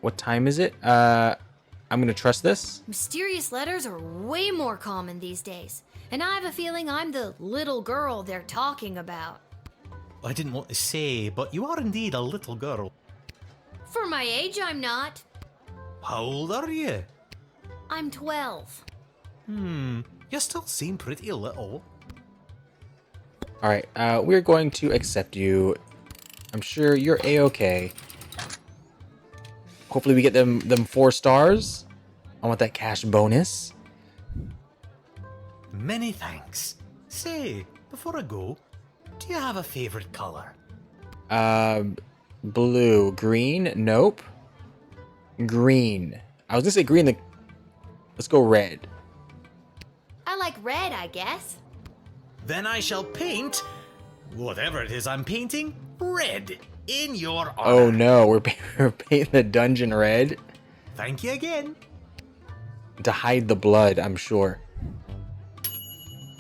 What time is it? I'm gonna trust this. Mysterious letters are way more common these days. And I have a feeling I'm the little girl they're talking about. I didn't want to say, but you are indeed a little girl. For my age, I'm not. How old are you? I'm 12. You still seem pretty little. Alright, we're going to accept you. I'm sure you're A-okay. Hopefully we get them 4 stars. I want that cash bonus. Many thanks. Say, before I go, do you have a favorite color? Blue. Green? Nope. Green. I was gonna say green. Let's go red. I like red, I guess. Then I shall paint, whatever it is I'm painting, red in your honor. Oh no, we're painting the dungeon red. Thank you again. To hide the blood, I'm sure.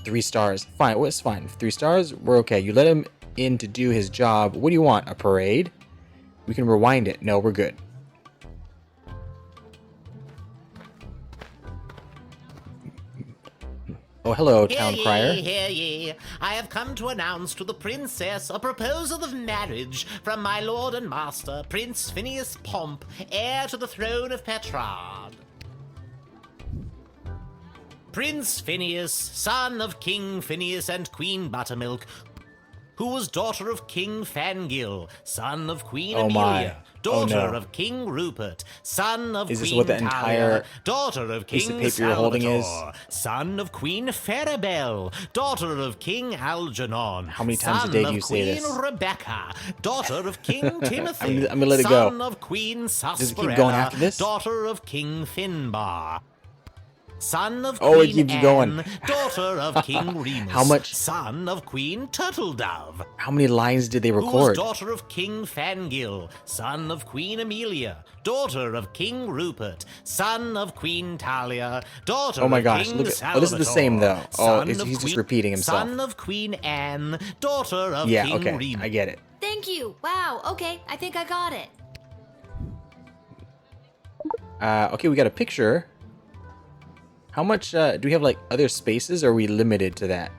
3 stars. Fine, it's fine. 3 stars, we're okay. You let him in to do his job. What do you want? A parade? We can rewind it. No, we're good. Oh, hello, town crier. Hear ye. I have come to announce to the princess a proposal of marriage from my lord and master, Prince Phineas Pomp, heir to the throne of Petrard. Prince Phineas, son of King Phineas and Queen Buttermilk, who was daughter of King Fangil, son of Queen Amelia, daughter of King Rupert, son of Is this Queen what the Talia, entire daughter of piece King of paper you're holding is? Salvatore, son of Queen Farabelle, daughter of King Algernon, How many times a day do you say Queen this? Rebecca, daughter of King Timothy, I'm gonna let it go. son of Queen Sarsaparilla, Does it keep going after this? daughter of King Finbar. Son of Oh, it Queen keeps going. Anne, daughter of King Remus. How much? Son of Queen Turtledove. How many lines did they Who was record? daughter of King Fangil, son of Queen Amelia, daughter of King Rupert, son of Queen Talia, daughter Oh my of gosh, King look at- Salvatore. oh, this is the same, though. Oh, son he's of just Queen- repeating himself. Son of Queen Anne, daughter of Yeah, King okay, Remus. I get it. Thank you. Wow, okay, I think I got it. Okay, we got a picture. How much, do we have, like, other spaces, or are we limited to that?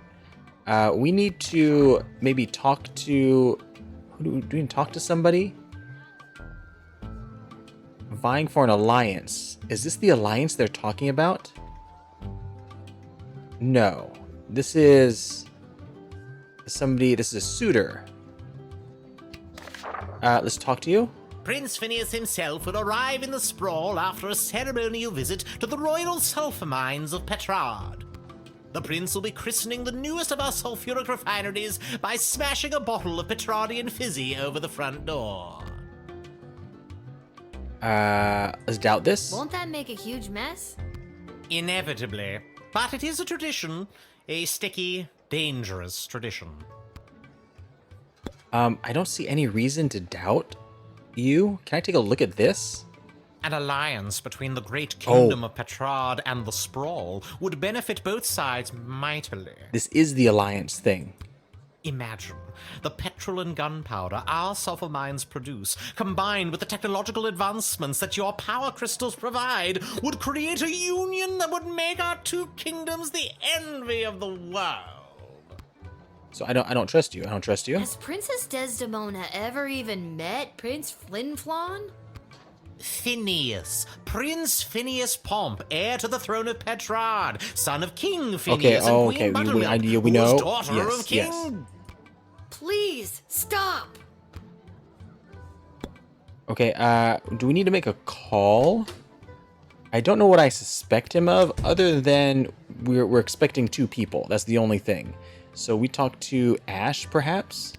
We need to maybe talk to... do we talk to somebody? Vying for an alliance. Is this the alliance they're talking about? No. This is... somebody... This is a suitor. Let's talk to you. Prince Phineas himself will arrive in the sprawl after a ceremonial visit to the royal sulphur mines of Petrard. The prince will be christening the newest of our sulphuric refineries by smashing a bottle of Petrardian fizzy over the front door. Let's doubt this. Won't that make a huge mess? Inevitably. But it is a tradition. A sticky, dangerous tradition. I don't see any reason to doubt you. Can I take a look at this? An alliance between the great Oh. kingdom of Petrard and the Sprawl would benefit both sides mightily. This is the alliance thing. Imagine the petrol and gunpowder our sulfur mines produce, combined with the technological advancements that your power crystals provide, would create a union that would make our two kingdoms the envy of the world. So I don't trust you. I don't trust you. Has Princess Desdemona ever even met Prince Flinflon? Phineas, Prince Phineas Pomp, heir to the throne of Petrard, son of King Phineas Okay, and oh, Queen okay, Buttermilk, we who was know. daughter Yes, of King... yes. Please, stop! Okay, do we need to make a call? I don't know what I suspect him of, other than we're expecting 2 people. That's the only thing. So we talk to Ash, perhaps?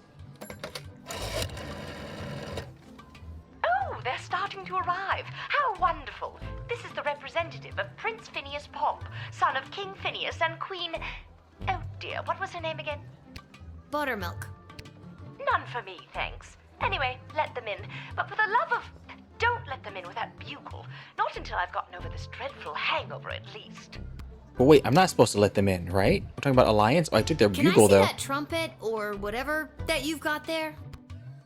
Oh, they're starting to arrive. How wonderful. This is the representative of Prince Phineas Pomp, son of King Phineas and Queen... Oh dear, what was her name again? Buttermilk. None for me, thanks. Anyway, let them in. But for the love of... Don't let them in with that bugle. Not until I've gotten over this dreadful hangover, at least. But wait, I'm not supposed to let them in, right? We're talking about alliance? Oh, I took their bugle, Can I though. see that trumpet or whatever that you've got there?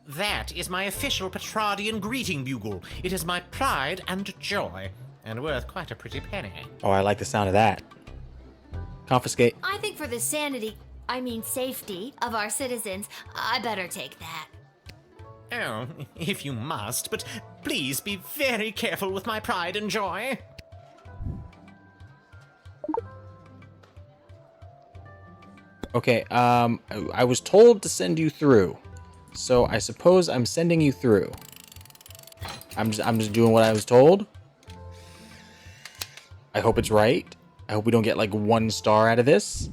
That is my official Petrardian greeting bugle. It is my pride and joy, and worth quite a pretty penny. Oh, I like the sound of that. Confiscate. I think for the safety of our citizens, I better take that. Oh, if you must, but please be very careful with my pride and joy. Okay, I was told to send you through. So I suppose I'm sending you through. I'm just doing what I was told. I hope it's right. I hope we don't get like 1 star out of this.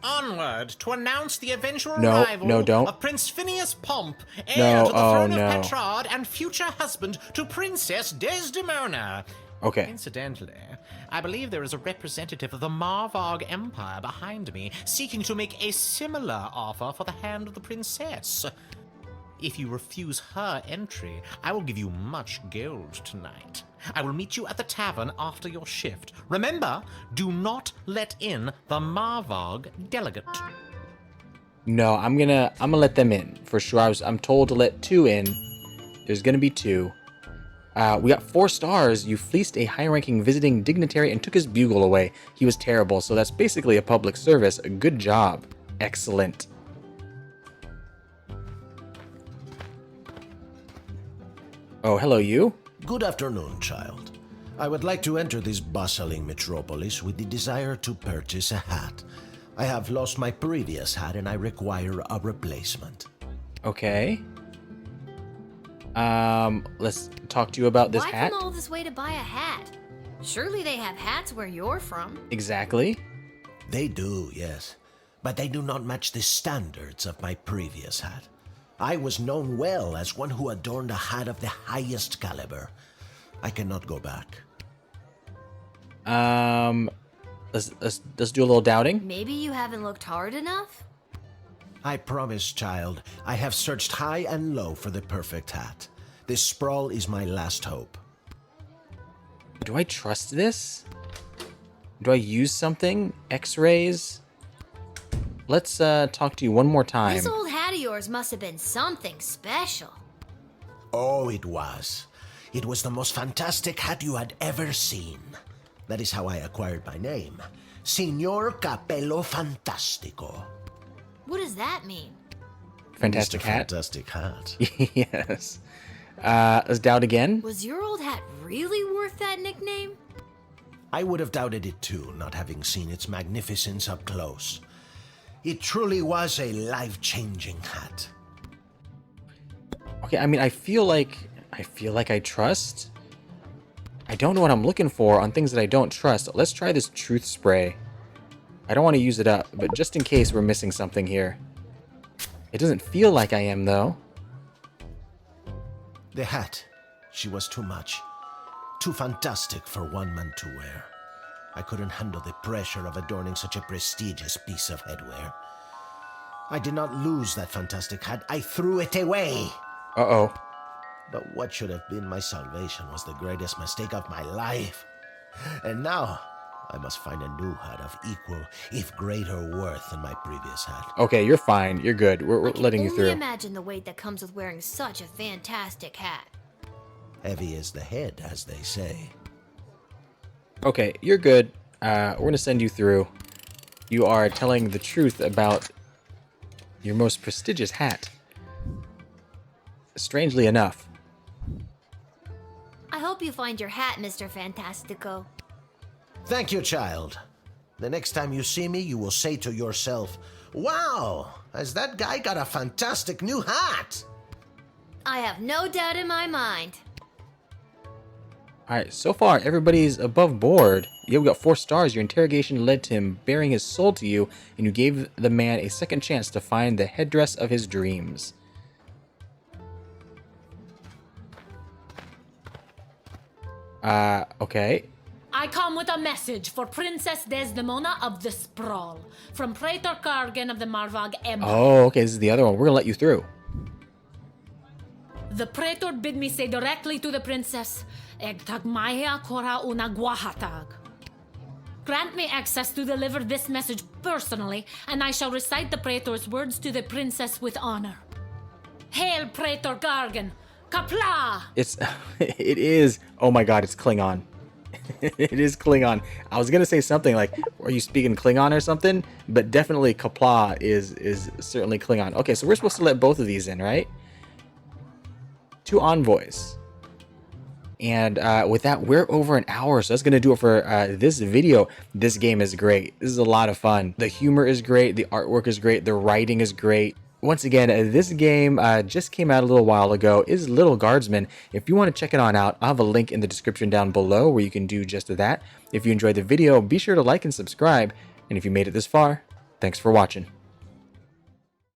Onward to announce the eventual No, don't. of Prince Phineas Pomp, heir to the throne of Petrard and future husband to Princess Desdemona. Okay. Incidentally, I believe there is a representative of the Marvog Empire behind me seeking to make a similar offer for the hand of the princess. If you refuse her entry, I will give you much gold tonight. I will meet you at the tavern after your shift. Remember, do not let in the Marvog delegate. No, I'm gonna let them in for sure. I'm told to let 2 in. There's gonna be 2. We got 4 stars. You fleeced a high-ranking visiting dignitary and took his bugle away. He was terrible, so that's basically a public service. Good job. Excellent. Oh, hello, you. Good afternoon, child. I would like to enter this bustling metropolis with the desire to purchase a hat. I have lost my previous hat and I require a replacement. Okay. Let's talk to you about this Why hat. come all this way to buy a hat? Surely they have hats where you're from. Exactly. They do, yes. But they do not match the standards of my previous hat. I was known well as one who adorned a hat of the highest caliber. I cannot go back. Let's do a little doubting. Maybe you haven't looked hard enough? I promise, child, I have searched high and low for the perfect hat. This sprawl is my last hope. Do I trust this? Do I use something? X-rays? Let's talk to you one more time. This old hat of yours must have been something special. Oh, it was. It was the most fantastic hat you had ever seen. That is how I acquired my name. Signor Cappello Fantastico. What does that mean? Fantastic Mr. hat? Fantastic hat. Yes. Let's doubt again. Was your old hat really worth that nickname? I would have doubted it too, not having seen its magnificence up close. It truly was a life-changing hat. Okay, I mean, I feel like I trust. I don't know what I'm looking for on things that I don't trust. Let's try this truth spray. I don't want to use it up, but just in case we're missing something here. It doesn't feel like I am, though. The hat. She was too much. Too fantastic for one man to wear. I couldn't handle the pressure of adorning such a prestigious piece of headwear. I did not lose that fantastic hat. I threw it away. Uh-oh. But what should have been my salvation was the greatest mistake of my life. And now, I must find a new hat of equal, if greater worth than my previous hat. Okay, you're fine. You're good. We're letting you through. I can only imagine the weight that comes with wearing such a fantastic hat. Heavy as the head, as they say. Okay, you're good. We're gonna send you through. You are telling the truth about your most prestigious hat. Strangely enough. I hope you find your hat, Mr. Fantastico. Thank you, child. The next time you see me, you will say to yourself, "Wow, has that guy got a fantastic new hat?" I have no doubt in my mind. Alright, so far everybody's above board. You got 4 stars. Your interrogation led to him bearing his soul to you, and you gave the man a second chance to find the headdress of his dreams. Okay. I come with a message for Princess Desdemona of the Sprawl, from Praetor Kargan of the Marvog Empire. Oh, okay, this is the other one. We're gonna let you through. The Praetor bid me say directly to the princess, Egtag Maya Kora una Guahatag. Grant me access to deliver this message personally, and I shall recite the Praetor's words to the princess with honor. Hail, Praetor Gargan! Kapla! It is. Oh my god, it's Klingon. It is Klingon. I was gonna say something like, are you speaking Klingon or something? But definitely Kapla is certainly Klingon. Okay, so we're supposed to let both of these in, right? 2 envoys. And with that, we're over an hour, so that's going to do it for this video. This game is great. This is a lot of fun. The humor is great. The artwork is great. The writing is great. Once again, this game just came out a little while ago. Is Lil Guardsman. If you want to check it on out, I'll have a link in the description down below where you can do just that. If you enjoyed the video, be sure to like and subscribe. And if you made it this far, thanks for watching.